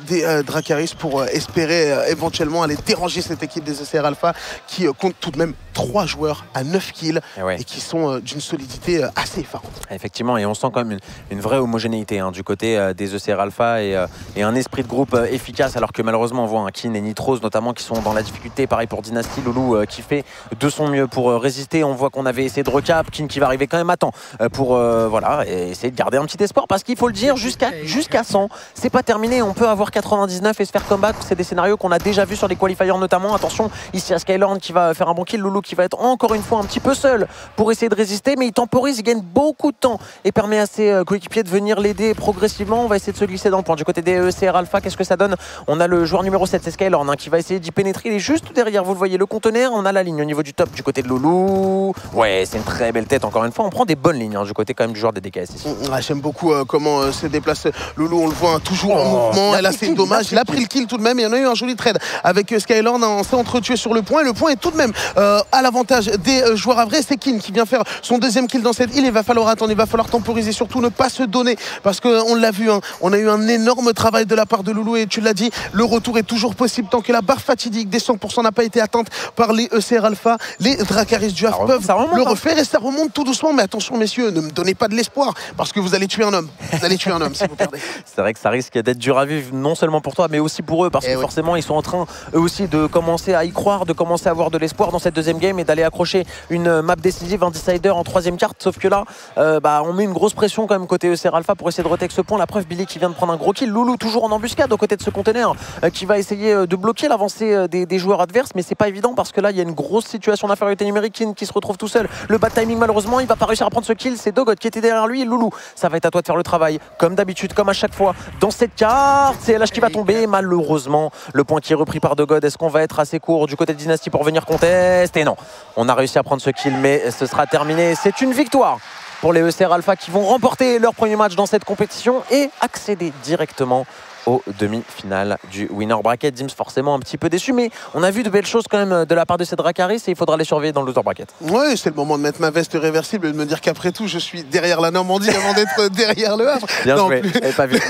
des Dracaris pour espérer éventuellement aller déranger cette équipe des ECR Alpha qui compte tout de même 3 joueurs à 9 kills et qui sont d'une solidité assez effarante. Effectivement, et on sent quand même une vraie homogénéité du côté des ECR Alpha et un esprit de groupe efficace, alors que malheureusement on voit Kin et Nitrose notamment qui sont dans la difficulté. Pareil pour Dynasty, Loulou qui fait de son mieux pour résister. On voit qu'on avait essayé de recap, Kin qui va arriver quand même à temps pour voilà, et essayer de garder un petit espoir, parce qu'il faut le dire, jusqu'à 100, c'est pas terminé. On peut avoir 99 et se faire combattre. C'est des scénarios qu'on a déjà vu sur les qualifiers notamment. Attention, ici à Skyland qui va faire un bon kill. Loulou qui va être encore une fois un petit peu seul pour essayer de résister, mais il temporise, il gagne beaucoup de temps et permet à ses coéquipiers de venir l'aider progressivement. On va essayer de se glisser dans le point. Du côté des ECR Alpha, qu'est-ce que ça donne? On a le joueur numéro 7, c'est Skyland, qui va essayer d'y pénétrer. Il est juste derrière, vous le voyez, le conteneur. On a la ligne au niveau du top du côté de Loulou. Ouais, c'est une très belle tête, encore une fois. On prend des bonnes lignes du côté quand même du joueur des DKS ici. J'aime beaucoup comment se déplace Loulou. On le voit toujours en mouvement. Et là, c'est dommage. Il a pris le kill tout de même. Et on a eu un joli trade avec Skyland. On s'est entretué sur le point. Et le point est tout de même à l'avantage des joueurs à vrai. C'est Kin qui vient faire son deuxième kill dans cette île. Il va falloir attendre. Il va falloir temporiser. Surtout ne pas se donner. Parce qu'on l'a vu. On a eu un énorme travail de la part de Loulou. Et tu l'as dit, le retour est toujours possible tant que la barre fatidique des 100% n'a pas été atteinte par les ECR Alpha. Les Dracaris du Havre peuvent le refaire. Et ça remonte tout doucement. Mais attention, messieurs, ne me donnez pas de l'espoir. Parce que vous allez tuer un homme. Vous allez tuer un homme si vous perdez. C'est vrai que ça risque d'être dur à vivre, non seulement pour toi, mais aussi pour eux, parce que forcément, ils sont en train, eux aussi, de commencer à y croire, de commencer à avoir de l'espoir dans cette deuxième game et d'aller accrocher une map décisive, un decider en troisième carte. Sauf que là, on met une grosse pression quand même côté ECR Alpha pour essayer de retake ce point. La preuve, Billy qui vient de prendre un gros kill. Loulou toujours en embuscade aux côtés de ce container qui va essayer de bloquer l'avancée des joueurs adverses, mais c'est pas évident parce que là, il y a une grosse situation d'infériorité numérique. Kin qui se retrouve tout seul. Le bad timing, malheureusement, il va pas réussir à prendre ce kill. C'est Dogod qui était derrière lui. Loulou, ça va être à toi de faire le travail, comme d'habitude, comme à chaque fois dans cette carte. C'est LH qui va tomber, malheureusement. Le point qui est repris par Dogod. Est-ce qu'on va être assez court du côté de Dynasty pour venir contester? Non, on a réussi à prendre ce kill, mais ce sera terminé. C'est une victoire pour les ECR Alpha qui vont remporter leur premier match dans cette compétition et accéder directement aux demi-finales du winner bracket. Dims forcément un petit peu déçu, mais on a vu de belles choses quand même de la part de ces Dracaris et il faudra les surveiller dans le loser bracket. Oui, c'est le moment de mettre ma veste réversible et de me dire qu'après tout, je suis derrière la Normandie avant d'être derrière le Havre. Bien joué, pas vu.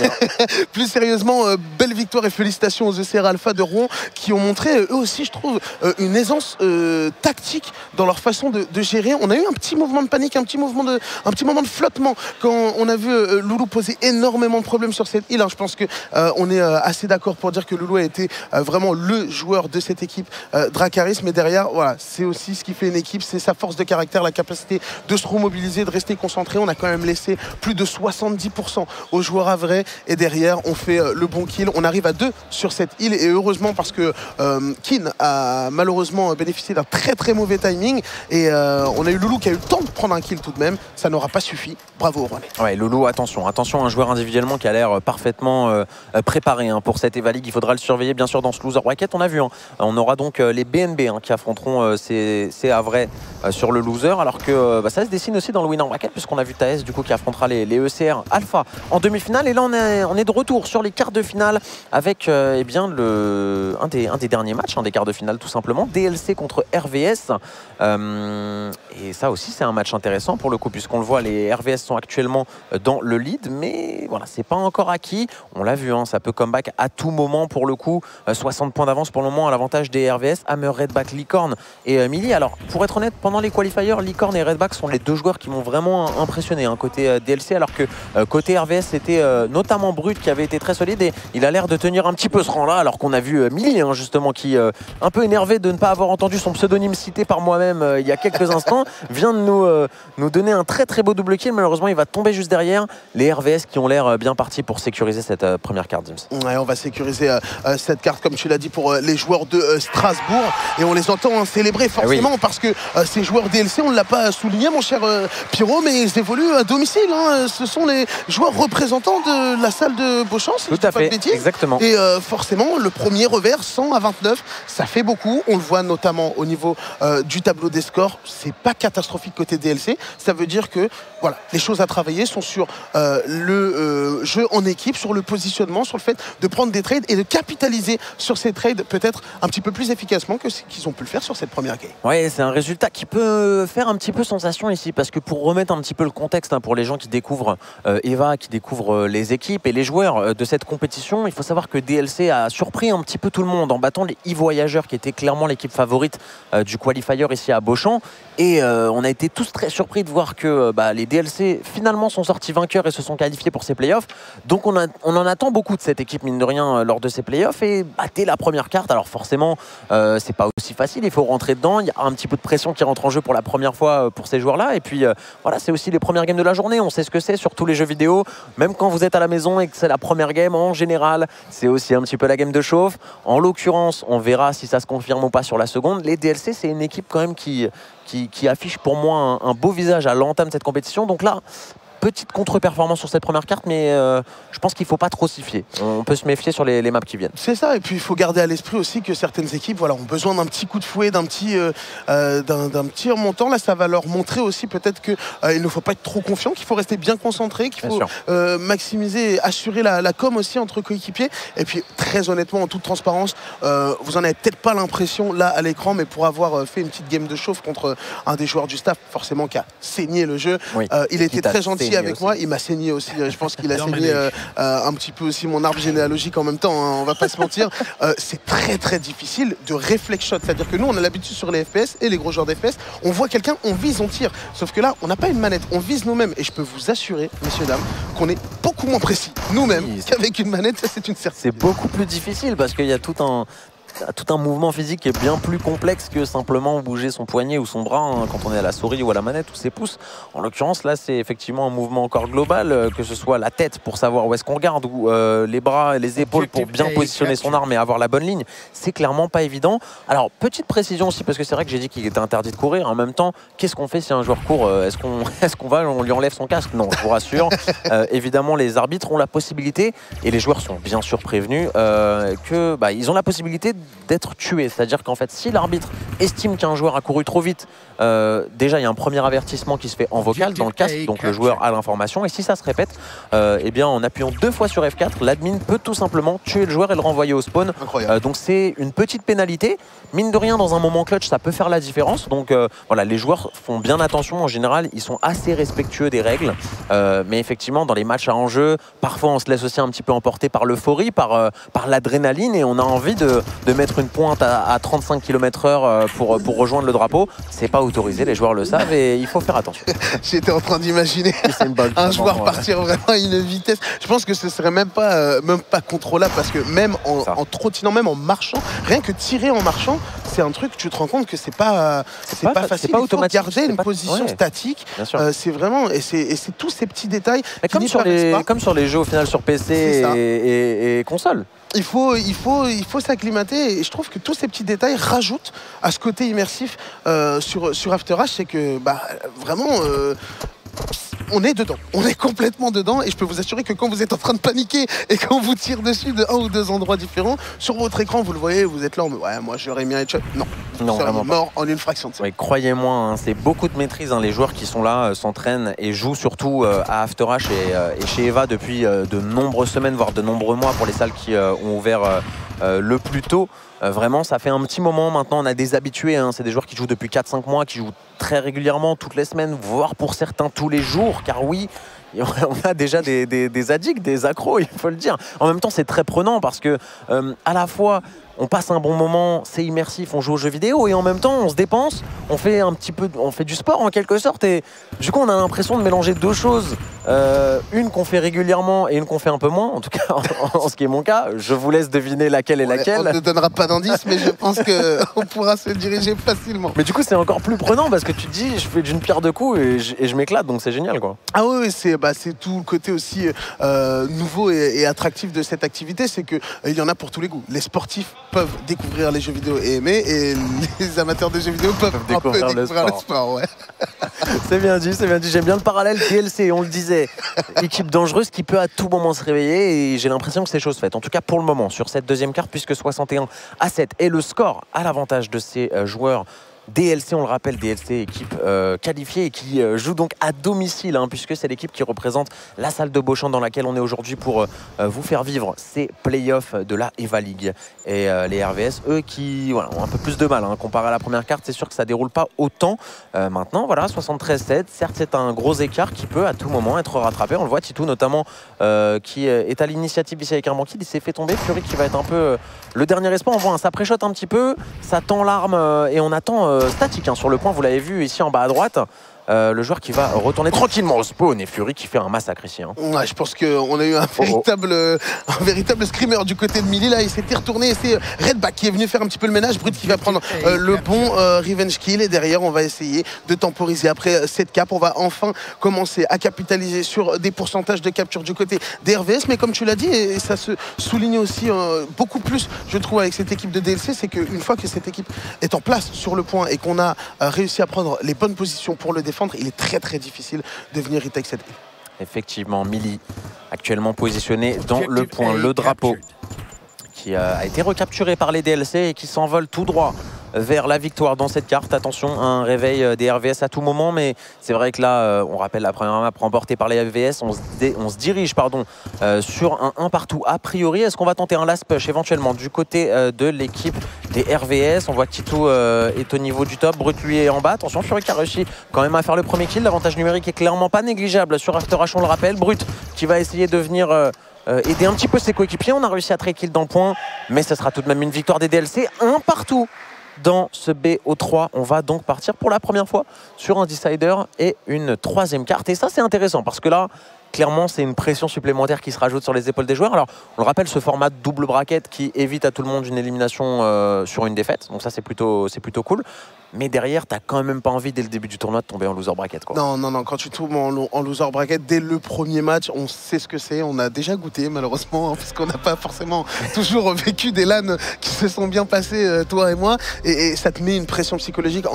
Plus sérieusement, belle victoire et félicitations aux ECR Alpha de Rouen qui ont montré eux aussi, je trouve, une aisance tactique dans leur façon de gérer. On a eu un petit mouvement de panique, un petit moment de flottement quand on a vu Loulou poser énormément de problèmes sur cette île. Alors, je pense que on est assez d'accord pour dire que Loulou a été vraiment le joueur de cette équipe Dracaris, mais derrière, voilà, c'est aussi ce qui fait une équipe, c'est sa force de caractère, la capacité de se remobiliser, de rester concentré. On a quand même laissé plus de 70% aux joueurs à vrai, et derrière, on fait le bon kill. On arrive à 2 sur cette île, et heureusement parce que Kin a malheureusement bénéficié d'un très très mauvais timing, et on a eu Loulou qui a eu le temps de prendre un kill tout de même. Ça n'aura pas suffi. Bravo René. Ouais, Loulou, attention, un joueur individuellement qui a l'air parfaitement préparé pour cette Eva League. Il faudra le surveiller bien sûr dans ce loser bracket. On a vu, on aura donc les BNB qui affronteront ces Havrais sur le loser, alors que ça se dessine aussi dans le winner bracket puisqu'on a vu Taes du coup qui affrontera les ECR Alpha en demi-finale. Et là on est de retour sur les quarts de finale avec un des derniers matchs des quarts de finale tout simplement, DLC contre RVS. Et ça aussi c'est un match intéressant pour le coup puisqu'on le voit, les RVS sont actuellement dans le lead, mais voilà, c'est pas encore acquis. On l'a vu, hein, ça peut comeback à tout moment pour le coup. 60 points d'avance pour le moment à l'avantage des RVS, Hammer, Redback, Licorne et Millie. Alors pour être honnête, pendant les qualifiers, Licorne et Redback sont les deux joueurs qui m'ont vraiment impressionné hein, côté DLC, alors que côté RVS c'était notamment Brut qui avait été très solide et il a l'air de tenir un petit peu ce rang-là, alors qu'on a vu Millie hein, justement qui, un peu énervé de ne pas avoir entendu son pseudonyme cité par moi-même il y a quelques instants, vient de nous donner un très très beau double kill. Malheureusement il va tomber juste derrière les RVS qui ont l'air bien partis pour sécuriser cette première carte, Dims. Ouais, on va sécuriser cette carte comme tu l'as dit pour les joueurs de Strasbourg, et on les entend hein, célébrer forcément parce que ces joueurs DLC, on ne l'a pas souligné mon cher Pierrot, mais ils évoluent à domicile hein. Ce sont les joueurs représentants de la salle de Beauchamp, si tout à fait, exactement. Et forcément le premier revers 100 à 29, ça fait beaucoup. On le voit notamment au niveau du tableau des scores, c'est pas catastrophique côté DLC. Ça veut dire que voilà, les choses à travailler sont sur le jeu en équipe, sur le positionnement, sur le fait de prendre des trades et de capitaliser sur ces trades peut-être un petit peu plus efficacement que ce qu'ils ont pu le faire sur cette première game. Ouais, c'est un résultat qui peut faire un petit peu sensation ici, parce que pour remettre un petit peu le contexte hein, pour les gens qui découvrent EVA, qui découvrent les équipes et les joueurs de cette compétition, il faut savoir que DLC a surpris un petit peu tout le monde en battant les e-voyageurs qui étaient clairement l'équipe favorite du qualifier ici à Beauchamp, et on a été tous très surpris de voir que les DLC finalement sont sortis vainqueurs et se sont qualifiés pour ces playoffs. Donc on en attend beaucoup de cette équipe mine de rien lors de ces playoffs, et battez la première carte. Alors forcément c'est pas aussi facile, il faut rentrer dedans, il y a un petit peu de pression qui rentre en jeu pour la première fois pour ces joueurs là, et puis voilà, c'est aussi les premières games de la journée, on sait ce que c'est sur tous les jeux vidéo, même quand vous êtes à la maison et que c'est la première game en général, c'est aussi un petit peu la game de chauffe. En l'occurrence on verra si ça se confirme ou pas sur la seconde. Les DLC c'est une équipe quand même qui affiche pour moi un beau visage à l'entame de cette compétition, donc là petite contre-performance sur cette première carte, mais je pense qu'il ne faut pas trop s'y fier. On peut se méfier sur les maps qui viennent. C'est ça, et puis il faut garder à l'esprit aussi que certaines équipes voilà, ont besoin d'un petit coup de fouet, d'un petit remontant. Là, ça va leur montrer aussi peut-être qu'il ne faut pas être trop confiant, qu'il faut rester bien concentré, qu'il faut maximiser, assurer la com aussi entre coéquipiers. Et puis très honnêtement, en toute transparence, vous n'en avez peut-être pas l'impression là à l'écran, mais pour avoir fait une petite game de chauffe contre un des joueurs du staff, forcément qui a saigné le jeu, il était très gentil avec moi, il m'a saigné aussi, je pense qu'il a saigné un petit peu aussi mon arbre généalogique en même temps hein, on va pas se mentir. C'est très très difficile de réflex shot, c'est à dire que nous on a l'habitude sur les FPS et les gros joueurs d'FPS, on voit quelqu'un, on vise, on tire, sauf que là on n'a pas une manette, on vise nous-mêmes, et je peux vous assurer messieurs dames qu'on est beaucoup moins précis nous-mêmes qu'avec une manette, ça c'est une certitude. C'est beaucoup plus difficile parce qu'il y a tout un mouvement physique qui est bien plus complexe que simplement bouger son poignet ou son bras hein, quand on est à la souris ou à la manette ou ses pouces. En l'occurrence là c'est effectivement un mouvement encore global, que ce soit la tête pour savoir où est-ce qu'on regarde, ou les bras et les épaules pour bien positionner son arme et avoir la bonne ligne. C'est clairement pas évident. Alors petite précision aussi, parce que c'est vrai que j'ai dit qu'il était interdit de courir, en même temps qu'est-ce qu'on fait si un joueur court? Est-ce qu'on lui enlève son casque? Non, je vous rassure. Évidemment les arbitres ont la possibilité, et les joueurs sont bien sûr prévenus, que ils ont la possibilité d'être tué, c'est-à-dire qu'en fait si l'arbitre estime qu'un joueur a couru trop vite, déjà il y a un premier avertissement qui se fait en vocal dans le casque, donc le joueur a l'information, et si ça se répète, eh bien en appuyant 2 fois sur F4, l'admin peut tout simplement tuer le joueur et le renvoyer au spawn. Donc c'est une petite pénalité, mine de rien dans un moment clutch ça peut faire la différence, donc voilà, les joueurs font bien attention, en général ils sont assez respectueux des règles, mais effectivement dans les matchs à enjeu, parfois on se laisse aussi un petit peu emporter par l'euphorie, par l'adrénaline, et on a envie de mettre une pointe à 35 km/h pour rejoindre le drapeau. C'est pas autorisé, les joueurs le savent, et il faut faire attention. J'étais en train d'imaginer un joueur partir vraiment à une vitesse. Je pense que ce serait même pas contrôlable, parce que même en trottinant, même en marchant, rien que tirer en marchant, c'est un truc, tu te rends compte que c'est pas facile. C'est pas automatique. Il faut garder une position statique. C'est vraiment, et c'est tous ces petits détails. Comme sur les jeux au final sur PC et console. Il faut s'acclimater, et je trouve que tous ces petits détails rajoutent à ce côté immersif sur After H. C'est que vraiment on est dedans, on est complètement dedans, et je peux vous assurer que quand vous êtes en train de paniquer et qu'on vous tire dessus de un ou deux endroits différents, sur votre écran vous le voyez, vous êtes là, ouais moi j'aurais mis un headshot, non vraiment mort en une fraction de seconde. Croyez-moi, hein, c'est beaucoup de maîtrise, hein, les joueurs qui sont là s'entraînent et jouent surtout à After H et chez EVA depuis de nombreuses semaines, voire de nombreux mois pour les salles qui ont ouvert le plus tôt. Vraiment, ça fait un petit moment maintenant, on a des habitués, hein, c'est des joueurs qui jouent depuis 4-5 mois, qui jouent très régulièrement, toutes les semaines, voire pour certains tous les jours, car oui, on a déjà des addicts, des accros, il faut le dire. En même temps, c'est très prenant parce que à la fois, on passe un bon moment, c'est immersif, on joue aux jeux vidéo et en même temps, on se dépense, on fait du sport en quelque sorte et du coup, on a l'impression de mélanger deux choses. Une qu'on fait régulièrement et une qu'on fait un peu moins, en tout cas en ce qui est mon cas. Je vous laisse deviner laquelle est laquelle. On ne donnera pas d'indice, mais je pense qu'on pourra se diriger facilement. Mais du coup, c'est encore plus prenant parce que tu te dis, je fais d'une pierre deux coups et je m'éclate, donc c'est génial, quoi. Ah oui, c'est tout le côté aussi nouveau et attractif de cette activité, c'est qu'il y en a pour tous les goûts. Les sportifs peuvent découvrir les jeux vidéo et aimer, et les amateurs de jeux vidéo peuvent découvrir le sport. Ouais. C'est bien dit, c'est bien dit. J'aime bien le parallèle DLC, on le disait. Équipe dangereuse qui peut à tout moment se réveiller et j'ai l'impression que c'est chose faite. En tout cas pour le moment, sur cette deuxième carte, puisque 61-7 est le score à l'avantage de ces joueurs. DLC, on le rappelle, DLC, équipe qualifiée et qui joue donc à domicile, puisque c'est l'équipe qui représente la salle de Beauchamp dans laquelle on est aujourd'hui pour vous faire vivre ces playoffs de la EVA League. Et les RVS, eux, qui ont un peu plus de mal, comparé à la première carte, c'est sûr que ça ne déroule pas autant. Maintenant, voilà, 73-7, certes c'est un gros écart qui peut à tout moment être rattrapé. On le voit, Titou notamment, qui est à l'initiative ici avec un banquille, il s'est fait tomber. Fury qui va être un peu le dernier espoir. On voit, ça préchote un petit peu, ça tend l'arme et on attend statique sur le point, vous l'avez vu ici en bas à droite. Le joueur qui va retourner tranquillement au spawn et Fury qui fait un massacre ici. Ouais, je pense qu'on a eu un véritable screamer du côté de Millie. Là, il s'était retourné et c'est Redback qui est venu faire un petit peu le ménage. Brut qui va prendre le bon revenge kill et derrière, on va essayer de temporiser. Après cette cap, on va enfin commencer à capitaliser sur des pourcentages de capture du côté des RVS. Mais comme tu l'as dit, et ça se souligne aussi beaucoup plus, je trouve, avec cette équipe de DLC, c'est qu'une fois que cette équipe est en place sur le point et qu'on a réussi à prendre les bonnes positions pour le défendre, il est très très difficile de venir retake cette game. Effectivement, Millie actuellement positionné dans le point, le drapeau qui a été recapturé par les DLC et qui s'envole tout droit vers la victoire dans cette carte. Attention, un réveil des RVS à tout moment, mais c'est vrai que là, on rappelle la première map remportée par les RVS, on se dirige sur un 1 partout a priori. Est-ce qu'on va tenter un last push éventuellement du côté de l'équipe des RVS? On voit que Titou est au niveau du top, Brut lui est en bas. Attention, Fury qui a réussi quand même à faire le premier kill. L'avantage numérique est clairement pas négligeable sur After H, on le rappelle. Brut qui va essayer de venir aider un petit peu ses coéquipiers. On a réussi à trade kill dans le point, mais ce sera tout de même une victoire des DLC, un partout dans ce BO3. On va donc partir pour la première fois sur un decider et une troisième carte. Et ça, c'est intéressant parce que là, clairement, c'est une pression supplémentaire qui se rajoute sur les épaules des joueurs. Alors, on le rappelle, ce format de double bracket qui évite à tout le monde une élimination sur une défaite. Donc ça, c'est plutôt cool. Mais derrière, t'as quand même pas envie dès le début du tournoi de tomber en loser bracket, quoi. Non, quand tu tombes en loser bracket, dès le premier match, on sait ce que c'est. On a déjà goûté, malheureusement, parce qu'on n'a pas forcément toujours vécu des LAN qui se sont bien passés, toi et moi. Et ça te met une pression psychologique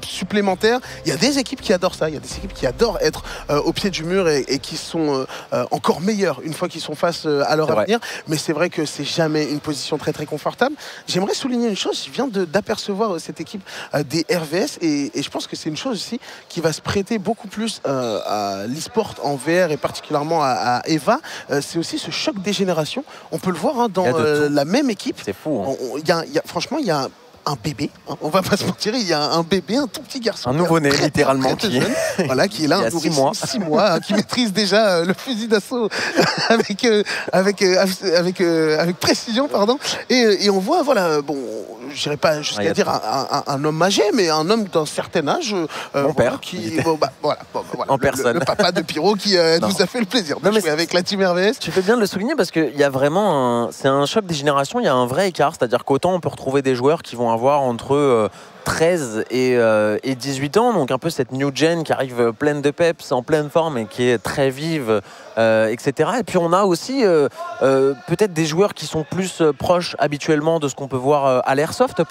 supplémentaire. Il y a des équipes qui adorent ça, il y a des équipes qui adorent être au pied du mur et qui sont encore meilleures une fois qu'ils sont face à leur avenir. Mais c'est vrai que c'est jamais une position très très confortable. J'aimerais souligner une chose, je viens d'apercevoir cette équipe des RVS et je pense que c'est une chose aussi qui va se prêter beaucoup plus à l'e-sport en VR et particulièrement à EVA. C'est aussi ce choc des générations. On peut le voir dans la même équipe. C'est fou. Franchement, il y a un bébé, on va pas se mentir, il y a un bébé, un tout petit garçon. Un nouveau-né, littéralement. Qui est là, il y a 6 mois, qui maîtrise déjà le fusil d'assaut avec précision, pardon. Et on voit, je n'irai pas jusqu'à dire un homme âgé, mais un homme d'un certain âge. Mon père. En personne. Le papa de Pyro qui nous a fait le plaisir de jouer avec la team RVS. Tu fais bien de le souligner parce qu'il y a vraiment c'est un choc des générations, il y a un vrai écart. C'est-à-dire qu'autant on peut retrouver des joueurs qui vont avoir entre 13 et 18 ans, donc un peu cette new gen qui arrive pleine de peps, en pleine forme et qui est très vive, etc. Et puis on a aussi peut-être des joueurs qui sont plus proches habituellement de ce qu'on peut voir à l'airsoft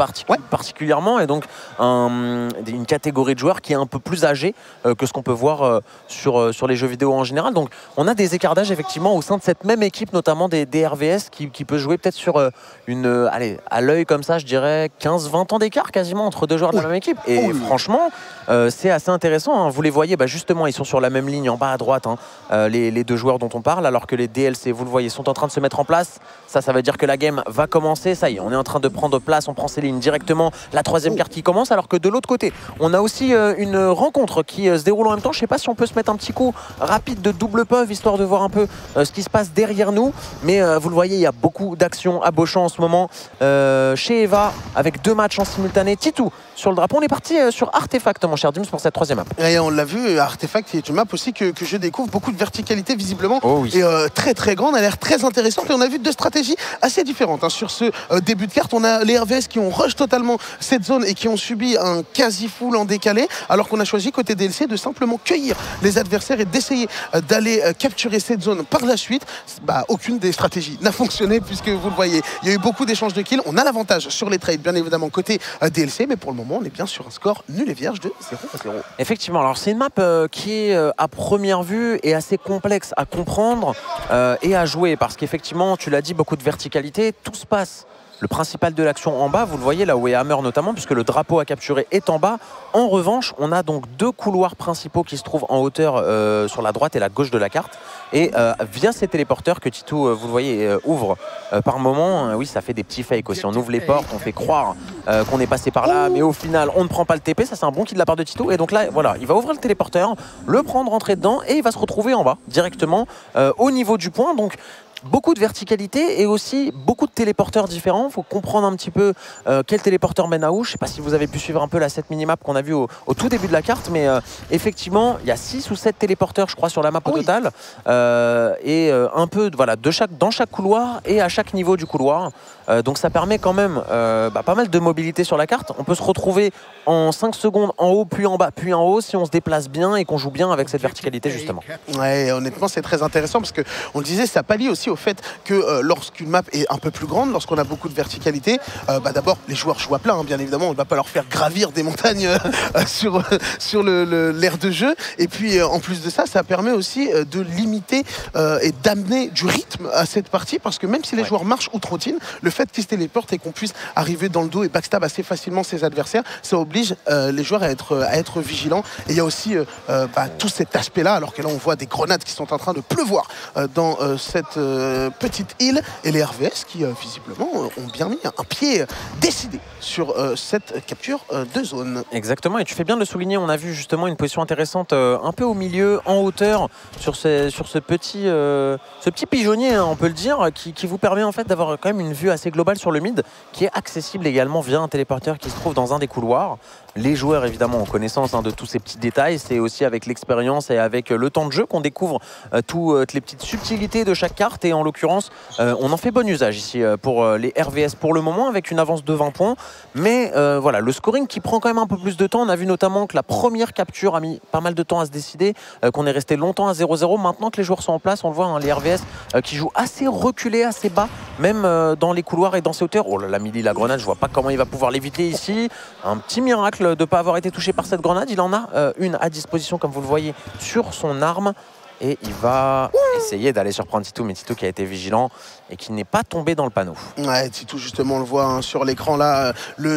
particulièrement, et donc une catégorie de joueurs qui est un peu plus âgée que ce qu'on peut voir sur les jeux vidéo en général. Donc on a des écarts d'âge effectivement au sein de cette même équipe, notamment des RVS qui peut jouer peut-être sur à l'œil comme ça, je dirais 15-20 ans d'écart quasiment entre deux joueurs de la même équipe. Et franchement, c'est assez intéressant. Vous les voyez, justement, ils sont sur la même ligne en bas à droite, les deux deux joueurs dont on parle, alors que les DLC, vous le voyez, sont en train de se mettre en place. Ça veut dire que la game va commencer. Ça y est, on est en train de prendre place, on prend ses lignes directement. La troisième carte qui commence, alors que de l'autre côté, on a aussi une rencontre qui se déroule en même temps. Je ne sais pas si on peut se mettre un petit coup rapide de double puff, histoire de voir un peu ce qui se passe derrière nous. Mais vous le voyez, il y a beaucoup d'actions à Beauchamp en ce moment. Chez Eva, avec 2 matchs en simultané. Titou sur le drapeau. On est parti sur Artefact, mon cher Dims, pour cette troisième map. Et on l'a vu, Artefact est une map aussi que je découvre. Beaucoup de verticalité visiblement. Oh oui. Et très très grande, elle a l'air très intéressante. Et on a vu 2 stratégies assez différentes. Hein. Sur ce début de carte, on a les RVS qui ont rush totalement cette zone et qui ont subi un quasi full en décalé. Alors qu'on a choisi côté DLC de simplement cueillir les adversaires et d'essayer d'aller capturer cette zone par la suite. Aucune des stratégies n'a fonctionné puisque vous le voyez, il y a eu beaucoup d'échanges de kills. On a l'avantage sur les trades, bien évidemment, côté DLC. Mais pour le moment, on est bien sur un score nul et vierge de 0-0. Effectivement, alors c'est une map qui est à première vue et assez complexe à comprendre et à jouer parce qu'effectivement, tu l'as dit, beaucoup de verticalité, tout se passe. Le principal de l'action en bas, vous le voyez là où est Hammer notamment, puisque le drapeau à capturer est en bas. En revanche, on a donc 2 couloirs principaux qui se trouvent en hauteur sur la droite et la gauche de la carte. Et via ces téléporteurs que Titou, vous le voyez, ouvre par moment, oui, ça fait des petits fakes aussi. On ouvre les portes, on fait croire qu'on est passé par là, mais au final, on ne prend pas le TP. Ça, c'est un bon kill de la part de Titou. Et donc là, voilà, il va ouvrir le téléporteur, le prendre, rentrer dedans, et il va se retrouver en bas, directement au niveau du point. Donc, beaucoup de verticalité et aussi beaucoup de téléporteurs différents. Il faut comprendre un petit peu quel téléporteur mène à où. Je ne sais pas si vous avez pu suivre un peu cette minimap qu'on a vue au tout début de la carte, mais effectivement, il y a 6 ou 7 téléporteurs, je crois, sur la map au total. Et un peu voilà, dans chaque couloir et à chaque niveau du couloir. Donc ça permet quand même pas mal de mobilité sur la carte. On peut se retrouver en 5 secondes en haut, puis en bas, puis en haut, si on se déplace bien et qu'on joue bien avec cette verticalité, justement. Ouais, honnêtement, c'est très intéressant parce qu'on le disait, ça pallie aussi au fait que lorsqu'une map est un peu plus grande, lorsqu'on a beaucoup de verticalité, d'abord, les joueurs jouent à plein, hein, bien évidemment. On ne va pas leur faire gravir des montagnes sur l'aire de jeu. Et puis, en plus de ça, ça permet aussi de limiter et d'amener du rythme à cette partie parce que même si les joueurs marchent ou trottinent, le fait qu'ils se téléportent et qu'on puisse arriver dans le dos et backstab assez facilement ses adversaires, ça oblige les joueurs à être vigilants. Et il y a aussi tout cet aspect-là, alors que là, on voit des grenades qui sont en train de pleuvoir dans cette petite île et les RVS qui, visiblement, ont bien mis un pied décidé sur cette capture de zone. Exactement, et tu fais bien de le souligner, on a vu justement une position intéressante un peu au milieu, en hauteur, sur ce petit pigeonnier, hein, on peut le dire, qui vous permet en fait d'avoir quand même une vue assez globale sur le mid, qui est accessible également via un téléporteur qui se trouve dans un des couloirs. Les joueurs évidemment ont connaissance de tous ces petits détails, c'est aussi avec l'expérience et avec le temps de jeu qu'on découvre toutes les petites subtilités de chaque carte, et en l'occurrence on en fait bon usage ici pour les RVS pour le moment avec une avance de 20 points, mais voilà, le scoring qui prend quand même un peu plus de temps. On a vu notamment que la première capture a mis pas mal de temps à se décider, qu'on est resté longtemps à 0-0. Maintenant que les joueurs sont en place, on le voit, hein, les RVS qui jouent assez reculés, assez bas, même dans les couloirs et dans ces hauteurs. Oh là là, Milly, la grenade, je vois pas comment il va pouvoir l'éviter ici. Un petit miracle de ne pas avoir été touché par cette grenade. Il en a une à disposition, comme vous le voyez, sur son arme. Et il va essayer d'aller surprendre Titou, mais Titou qui a été vigilant et qui n'est pas tombé dans le panneau. Ouais, Titou, justement, on le voit hein, sur l'écran là, le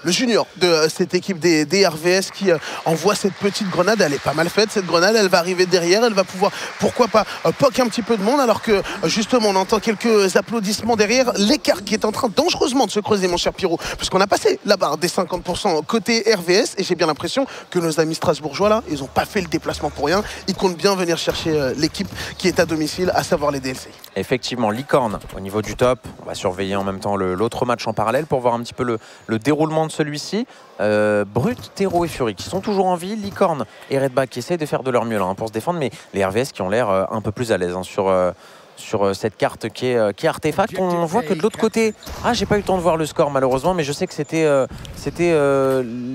junior de cette équipe des RVS qui envoie cette petite grenade. Elle est pas mal faite, cette grenade, elle va arriver derrière, elle va pouvoir, pourquoi pas, poke un petit peu de monde, alors que justement, on entend quelques applaudissements derrière. L'écart qui est en train dangereusement de se creuser, mon cher Pierrot, puisqu'on a passé la barre des 50% côté RVS, et j'ai bien l'impression que nos amis strasbourgeois là, ils n'ont pas fait le déplacement pour rien. Ils comptent bien venir chercher l'équipe qui est à domicile, à savoir les DLC. Effectivement, Licorne au niveau du top. On va surveiller en même temps l'autre match en parallèle pour voir un petit peu le déroulement de celui-ci. Brut, Tero et Fury qui sont toujours en vie. Licorne et Redback qui essayent de faire de leur mieux là, hein, pour se défendre, mais les RVS qui ont l'air un peu plus à l'aise hein, sur cette carte qui est Artefact. On voit que de l'autre côté, j'ai pas eu le temps de voir le score malheureusement, mais je sais que c'était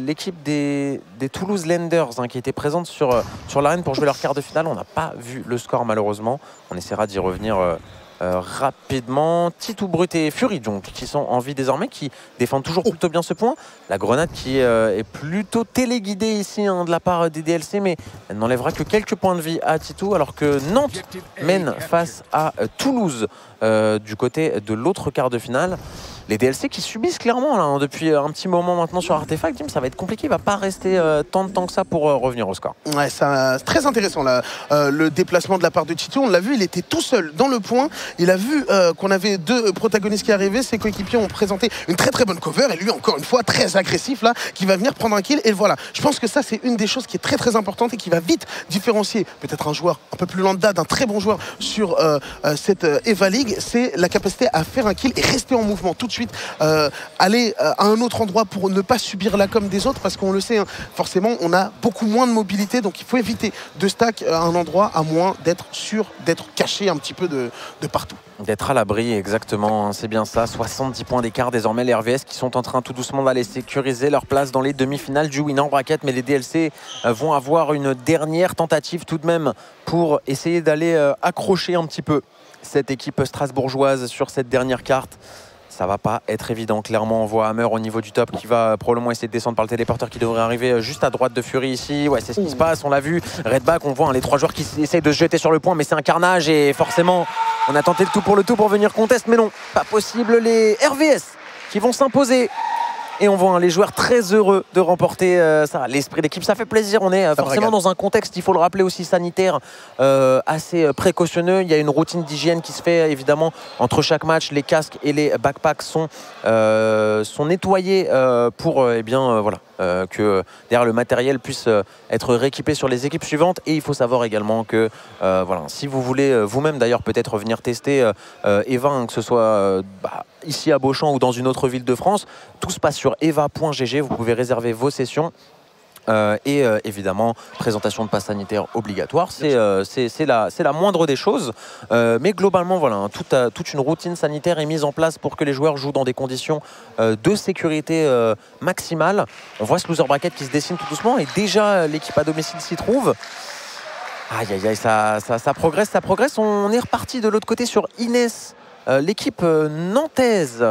l'équipe des Toulouse Lenders hein, qui était présente sur l'arène pour jouer leur quart de finale. On n'a pas vu le score malheureusement. On essaiera d'y revenir rapidement. Titou, Brut et Fury donc, qui sont en vie désormais, qui défendent toujours plutôt bien ce point. La grenade qui est plutôt téléguidée ici hein, de la part des DLC, mais elle n'enlèvera que quelques points de vie à Titou, alors que Nantes mène face à Toulouse du côté de l'autre quart de finale. les DLC qui subissent clairement là, hein, depuis un petit moment maintenant sur Artefact. Ça va être compliqué, il va pas rester tant de temps que ça pour revenir au score. Ouais, c'est très intéressant là. Le déplacement de la part de Tito, on l'a vu, il était tout seul dans le point. Il a vu qu'on avait deux protagonistes qui arrivaient. Ses coéquipiers ont présenté une très très bonne cover et lui encore une fois très agressif là, qui va venir prendre un kill. Et voilà, je pense que ça c'est une des choses qui est très très importante et qui va vite différencier peut-être un joueur un peu plus lambda d'un très bon joueur sur cette EVA League, c'est la capacité à faire un kill et rester en mouvement tout de suite, aller à un autre endroit pour ne pas subir la com des autres, parce qu'on le sait, hein, forcément on a beaucoup moins de mobilité, donc il faut éviter de stack à un endroit à moins d'être sûr d'être caché un petit peu de partout. D'être à l'abri, exactement, c'est bien ça. 70 points d'écart désormais, les RVS qui sont en train tout doucement d'aller sécuriser leur place dans les demi-finales du Winner Bracket, mais les DLC vont avoir une dernière tentative tout de même pour essayer d'aller accrocher un petit peu cette équipe strasbourgeoise sur cette dernière carte. Ça va pas être évident, clairement. On voit Hammer au niveau du top qui va probablement essayer de descendre par le téléporteur qui devrait arriver juste à droite de Fury ici. Ouais, c'est ce qui se passe, on l'a vu. Redback, on voit hein, les trois joueurs qui essayent de se jeter sur le point, mais c'est un carnage et forcément, on a tenté le tout pour venir contest, mais non, pas possible. Les RVS qui vont s'imposer. Et on voit hein, les joueurs très heureux de remporter ça. L'esprit d'équipe, ça fait plaisir. On est forcément dans un contexte, il faut le rappeler aussi, sanitaire, assez précautionneux. Il y a une routine d'hygiène qui se fait évidemment entre chaque match. Les casques et les backpacks sont nettoyés pour voilà, que derrière le matériel puisse être rééquipé sur les équipes suivantes. Et il faut savoir également que voilà, si vous voulez vous-même d'ailleurs peut-être venir tester EVA, hein, que ce soit ici à Beauchamp ou dans une autre ville de France, tout se passe sur eva.gg, vous pouvez réserver vos sessions. Et évidemment, présentation de passe sanitaire obligatoire, c'est la moindre des choses. Mais globalement, voilà, hein, toute une routine sanitaire est mise en place pour que les joueurs jouent dans des conditions de sécurité maximale. On voit ce loser bracket qui se dessine tout doucement et déjà l'équipe à domicile s'y trouve. Aïe aïe aïe, ça progresse, ça progresse. On est reparti de l'autre côté sur Inès. L'équipe nantaise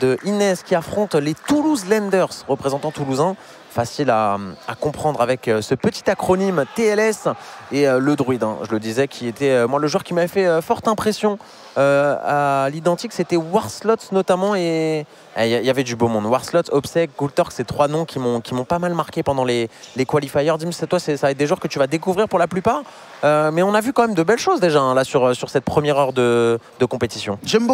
de Inès qui affronte les Toulouse Lenders, représentants toulousains. Facile à comprendre avec ce petit acronyme TLS et le druide, hein, je le disais, qui était moi le joueur qui m'avait fait forte impression à l'identique, c'était Warslots notamment, et il y avait du beau monde. Warslots, Obsec, Gultork, c'est trois noms qui m'ont pas mal marqué pendant les qualifiers. Dim, c'est toi, ça va être des joueurs que tu vas découvrir pour la plupart, mais on a vu quand même de belles choses déjà hein, là sur cette première heure de compétition. J'aime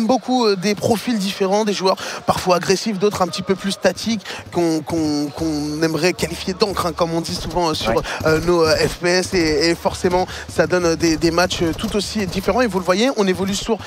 beaucoup des profils différents, des joueurs parfois agressifs, d'autres un petit peu plus statiques, qu'on aimerait qualifier d'encre, hein, comme on dit souvent sur nos FPS, et forcément ça donne des matchs tout aussi différents. Et vous le voyez, on évolue sur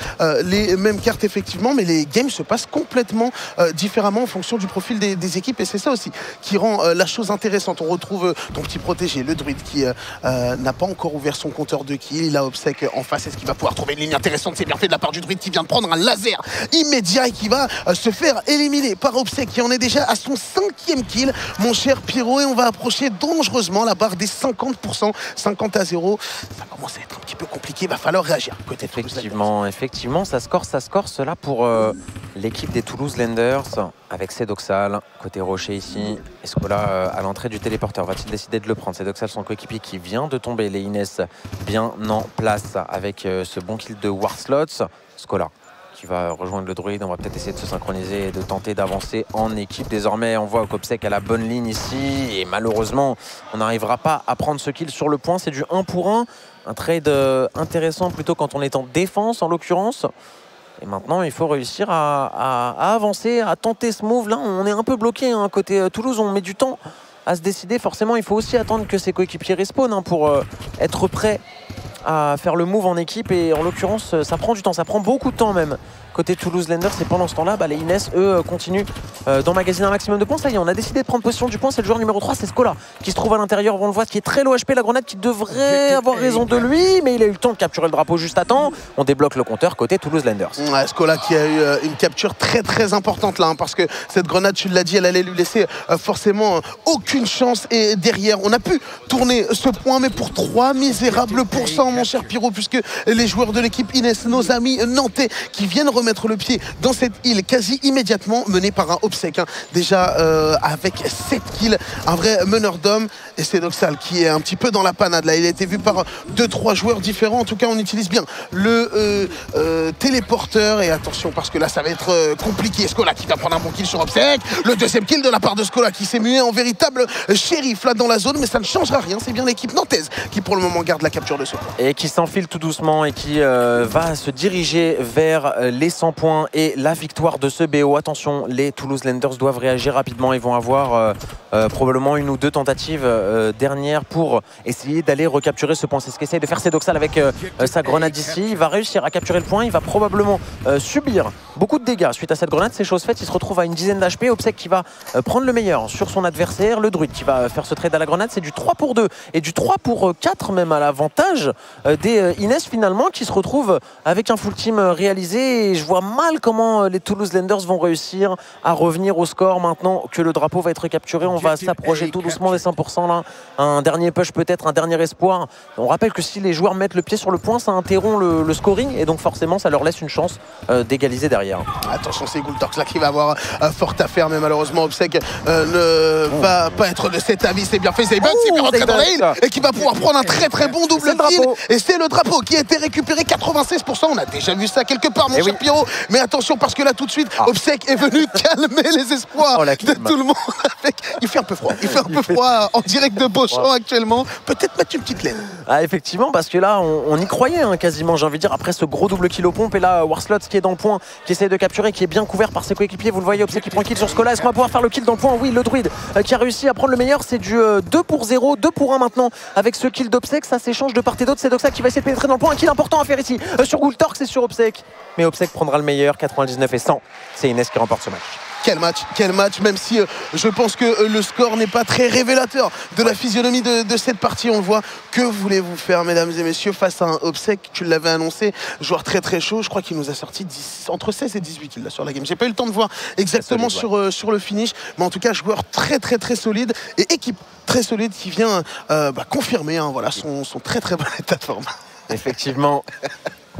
les mêmes cartes effectivement, mais les games se passent complètement différemment en fonction du profil des équipes, et c'est ça aussi qui rend la chose intéressante. On retrouve ton petit protégé, le druide, qui n'a pas encore ouvert son compteur de kill. Il a Obsec en face. Est-ce qu'il va pouvoir trouver une ligne intéressante? C'est bien fait de la part du druide qui vient de prendre un laser immédiat et qui va se faire éliminer par Obsec, qui en est déjà à son 5e kill, mon cher Pierrot, et on va approcher dangereusement la barre des 50%, 50-0. Ça commence à être un petit peu compliqué, il va falloir réagir. Côté Effectivement, ça score cela pour l'équipe des Toulouse Lenders avec Sedoxal, côté rocher ici. Escola à l'entrée du téléporteur, va-t-il décider de le prendre? Sedoxal, son coéquipier qui vient de tomber, les Inès bien en place avec ce bon kill de Warslots. Scola qui va rejoindre le druide, on va peut-être essayer de se synchroniser et de tenter d'avancer en équipe. Désormais, on voit Kopsek à la bonne ligne ici, et malheureusement, on n'arrivera pas à prendre ce kill sur le point. C'est du 1 pour 1, un trade intéressant plutôt quand on est en défense en l'occurrence. Et maintenant, il faut réussir à avancer, à tenter ce move. Là, on est un peu bloqué hein. Côté Toulouse, on met du temps à se décider. Forcément, il faut aussi attendre que ses coéquipiers respawn hein, pour être prêt à faire le move en équipe, et en l'occurrence ça prend du temps, ça prend beaucoup de temps même côté Toulouse Lenders. Et pendant ce temps-là, les Inès, eux, continuent d'emmagasiner un maximum de points. Ça y est, on a décidé de prendre position du point. C'est le joueur numéro 3, c'est Scola, qui se trouve à l'intérieur. On le voit, qui est très low HP. La grenade qui devrait avoir raison de lui, mais il a eu le temps de capturer le drapeau juste à temps. On débloque le compteur côté Toulouse Lenders. Ouais, Scola qui a eu une capture très très importante là, hein, parce que cette grenade, tu l'as dit, elle allait lui laisser forcément aucune chance. Et derrière, on a pu tourner ce point, mais pour 3 misérables pourcents, mon cher Pierrot, puisque les joueurs de l'équipe Inès, nos amis nantais, qui viennent remettre le pied dans cette île quasi immédiatement, menée par un Obsec. Hein. Déjà avec 7 kills, un vrai meneur d'hommes. Et c'est Doxal qui est un petit peu dans la panade là. Il a été vu par 2-3 joueurs différents. En tout cas, on utilise bien le téléporteur. Et attention, parce que là, ça va être compliqué. Skola qui va prendre un bon kill sur Obsec. Le deuxième kill de la part de Skola qui s'est mué en véritable shérif là dans la zone. Mais ça ne changera rien. C'est bien l'équipe nantaise qui, pour le moment, garde la capture de ce point. Et qui s'enfile tout doucement et qui va se diriger vers les 100 points et la victoire de ce BO. Attention, les Toulouse Lenders doivent réagir rapidement. Ils vont avoir probablement une ou deux tentatives dernières pour essayer d'aller recapturer ce point. C'est ce qu'essaye de faire Sedoxal avec sa grenade ici. Il va réussir à capturer le point. Il va probablement subir beaucoup de dégâts suite à cette grenade. C'est chose faite. Il se retrouve à une dizaine d'HP. Obsec qui va prendre le meilleur sur son adversaire. Le druide qui va faire ce trade à la grenade. C'est du 3 pour 2 et du 3 pour 4 même à l'avantage des Inès finalement qui se retrouvent avec un full team réalisé. Et je vois mal comment les Toulouse Lenders vont réussir à revenir au score maintenant que le drapeau va être capturé. On va s'approcher tout doucement des 100% là. Un dernier push peut-être, un dernier espoir. On rappelle que si les joueurs mettent le pied sur le point, ça interrompt le scoring et donc forcément ça leur laisse une chance d'égaliser derrière. Attention, c'est Goultorx là qui va avoir fort à faire, mais malheureusement Obsec ne va pas être de cet avis. C'est bien fait, Zaybuck qui va rentrer dans la île et qui va pouvoir prendre un très très bon double kill. Et c'est le drapeau qui a été récupéré 96%. On a déjà vu ça quelque part, mon cher Pierrot. Mais attention, parce que là tout de suite, Obsec est venu calmer les espoirs de tout le monde. Il fait un peu froid. Il fait un peu froid en direct de Beauchamp actuellement. Peut-être mettre une petite laine. Ah, effectivement, parce que là, on y croyait hein, quasiment, j'ai envie de dire, après ce gros double kill au pompe. Et là, Warslots qui est dans le point, qui essaie de capturer, qui est bien couvert par ses coéquipiers. Vous le voyez, Obsec qui prend kill sur Skola. Est-ce qu'on va pouvoir faire le kill dans le point? Oui, le druide qui a réussi à prendre le meilleur. C'est du 2 pour 0, 2 pour 1 maintenant avec ce kill d'Obsec. Ça s'échange de part et d'autre. C'est Doxal qui va essayer de pénétrer dans le point. Un kill important à faire ici sur Goultorx et sur Obsec. Mais Obsec prendra le meilleur, 99 et 100. C'est Inès qui remporte ce match. Quel match, même si je pense que le score n'est pas très révélateur de la physionomie de cette partie. On le voit. Que voulez-vous faire, mesdames et messieurs, face à un Obsec? Tu l'avais annoncé, joueur très très chaud. Je crois qu'il nous a sorti entre 16 et 18 kills là, sur la game. J'ai pas eu le temps de voir exactement solide, sur le finish, mais en tout cas, joueur très très très solide et équipe très solide qui vient confirmer voilà, son très très bon état de forme. Effectivement.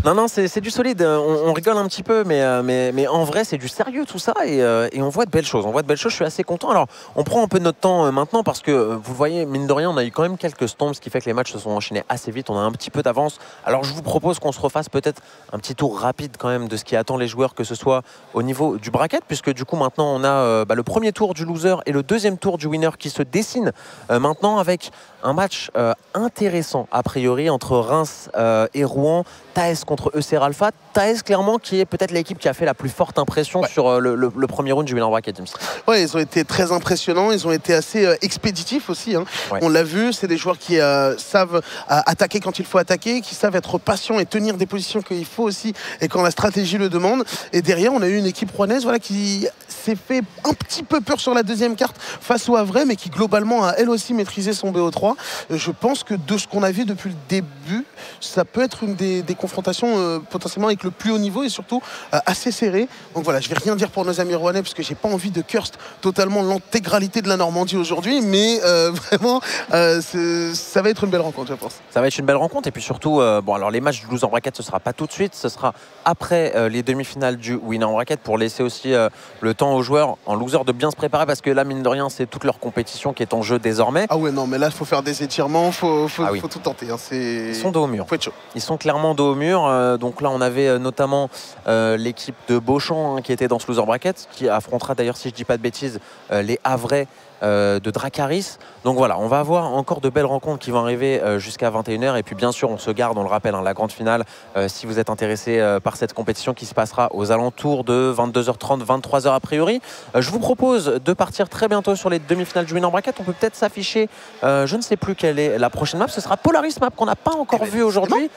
Non, c'est du solide. On rigole un petit peu, mais en vrai, c'est du sérieux tout ça. Et on voit de belles choses. Je suis assez content. Alors, on prend un peu notre temps maintenant parce que, vous voyez, mine de rien, on a eu quand même quelques stomps, ce qui fait que les matchs se sont enchaînés assez vite. On a un petit peu d'avance. Alors, je vous propose qu'on se refasse peut-être un petit tour rapide quand même de ce qui attend les joueurs, que ce soit au niveau du bracket, puisque du coup, maintenant, on a le premier tour du loser et le deuxième tour du winner qui se dessinent maintenant avec un match intéressant, a priori, entre Reims et Rouen. Taes contre ECR Alpha. Taes, clairement, qui est peut-être l'équipe qui a fait la plus forte impression sur le premier round du Winner Bracket. Ouais, ils ont été très impressionnants. Ils ont été assez expéditifs aussi. Hein. Ouais. On l'a vu, c'est des joueurs qui savent attaquer quand il faut attaquer, qui savent être patients et tenir des positions qu'il faut aussi et quand la stratégie le demande. Et derrière, on a eu une équipe rouennaise qui s'est fait un petit peu peur sur la deuxième carte face au Havre, mais qui globalement a elle aussi maîtrisé son BO3. Je pense que de ce qu'on a vu depuis le début, ça peut être une des confrontations potentiellement avec le plus haut niveau et surtout assez serré. Donc voilà, je vais rien dire pour nos amis rouennais parce que j'ai pas envie de curse totalement l'intégralité de la Normandie aujourd'hui, mais vraiment ça va être une belle rencontre, je pense. Ça va être une belle rencontre et puis surtout alors les matchs du loser bracket ce sera pas tout de suite, ce sera après les demi-finales du winner bracket pour laisser aussi le temps aux joueurs en loser de bien se préparer parce que là mine de rien c'est toute leur compétition qui est en jeu désormais. Ah ouais non mais là il faut faire des étirements, faut tout tenter. Hein. Ils sont dos au mur. Faut être chaud. Ils sont clairement dos au mur. Donc là, on avait notamment l'équipe de Beauchamp qui était dans ce loser bracket, qui affrontera d'ailleurs, si je ne dis pas de bêtises, les Havrais de Dracaris. Donc voilà, on va avoir encore de belles rencontres qui vont arriver jusqu'à 21h. Et puis bien sûr, on se garde, on le rappelle, la grande finale, si vous êtes intéressé par cette compétition qui se passera aux alentours de 22h30, 23h a priori. Je vous propose de partir très bientôt sur les demi-finales du Winner Bracket. On peut peut-être s'afficher, je ne sais plus quelle est la prochaine map. Ce sera Polaris Map qu'on n'a pas encore vu aujourd'hui.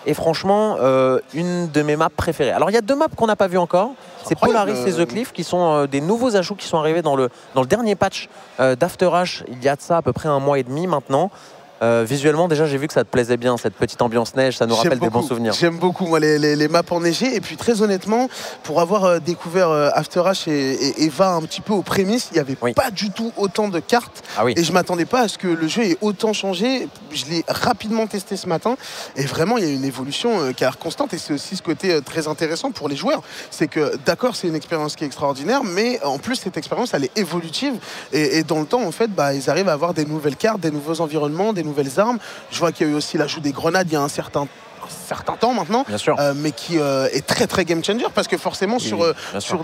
Et franchement, une de mes maps préférées. Alors il y a deux maps qu'on n'a pas vues encore. C'est Polaris et The Cliff qui sont des nouveaux ajouts qui sont arrivés dans le dernier patch d'After H il y a de ça à peu près un mois et demi maintenant. Visuellement, déjà, j'ai vu que ça te plaisait bien, cette petite ambiance neige, ça nous rappelle des bons souvenirs. J'aime beaucoup, moi, les maps enneigées. Et puis, très honnêtement, pour avoir découvert After H et Eva un petit peu aux prémices, il n'y avait pas du tout autant de cartes. Et je ne m'attendais pas à ce que le jeu ait autant changé. Je l'ai rapidement testé ce matin. Et vraiment, il y a une évolution qui est constante. Et c'est aussi ce côté très intéressant pour les joueurs. C'est que, d'accord, c'est une expérience qui est extraordinaire, mais en plus, cette expérience, elle est évolutive. Et dans le temps, en fait, ils arrivent à avoir des nouvelles cartes, des nouveaux environnements, des nouvelles armes. Je vois qu'il y a eu aussi l'ajout des grenades il y a un certain temps maintenant, mais qui est très game changer parce que forcément sur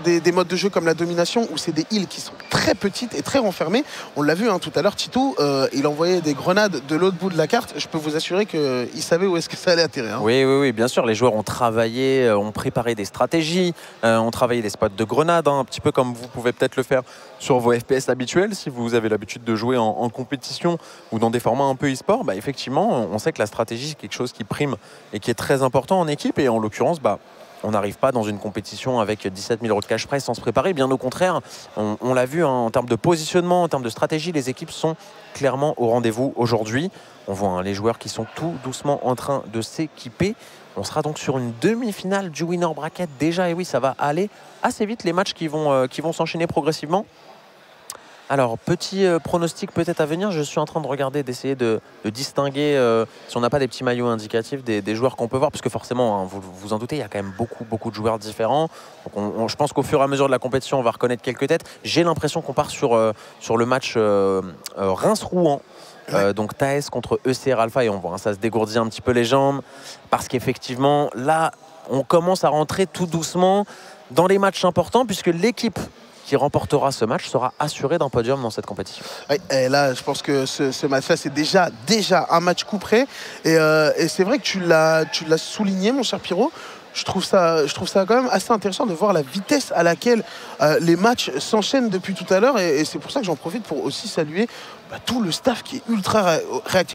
des modes de jeu comme la domination où c'est des îles qui sont très petites et très renfermées, on l'a vu tout à l'heure, Tito il envoyait des grenades de l'autre bout de la carte. Je peux vous assurer qu'il savait où est-ce que ça allait atterrir. Oui, bien sûr, les joueurs ont travaillé, ont préparé des stratégies, ont travaillé des spots de grenades, un petit peu comme vous pouvez peut-être le faire sur vos FPS habituels si vous avez l'habitude de jouer en compétition ou dans des formats un peu e-sport. Effectivement, on sait que la stratégie c'est quelque chose qui prime et qui est très important en équipe, et en l'occurrence on n'arrive pas dans une compétition avec 17 000 € de cash prize sans se préparer, bien au contraire. On l'a vu en termes de positionnement, en termes de stratégie, les équipes sont clairement au rendez-vous aujourd'hui. On voit les joueurs qui sont tout doucement en train de s'équiper. On sera donc sur une demi-finale du winner bracket déjà, et oui, ça va aller assez vite, les matchs qui vont s'enchaîner progressivement. Alors, petit pronostic peut-être à venir, je suis en train de regarder, d'essayer de distinguer si on n'a pas des petits maillots indicatifs des joueurs qu'on peut voir, parce que forcément, vous vous en doutez, il y a quand même beaucoup de joueurs différents. Donc je pense qu'au fur et à mesure de la compétition, on va reconnaître quelques têtes. J'ai l'impression qu'on part sur le match Reims-Rouen. Donc Taes contre ECR Alpha, et on voit ça se dégourdit un petit peu les jambes, parce qu'effectivement, là, on commence à rentrer tout doucement dans les matchs importants, puisque l'équipe qui remportera ce match sera assuré d'un podium dans cette compétition. Oui, et là, je pense que ce match-là, c'est déjà un match coup près. Et c'est vrai que tu l'as souligné, mon cher Pierrot. Je trouve ça quand même assez intéressant de voir la vitesse à laquelle les matchs s'enchaînent depuis tout à l'heure. Et c'est pour ça que j'en profite pour aussi saluer tout le staff qui est ultra réactif.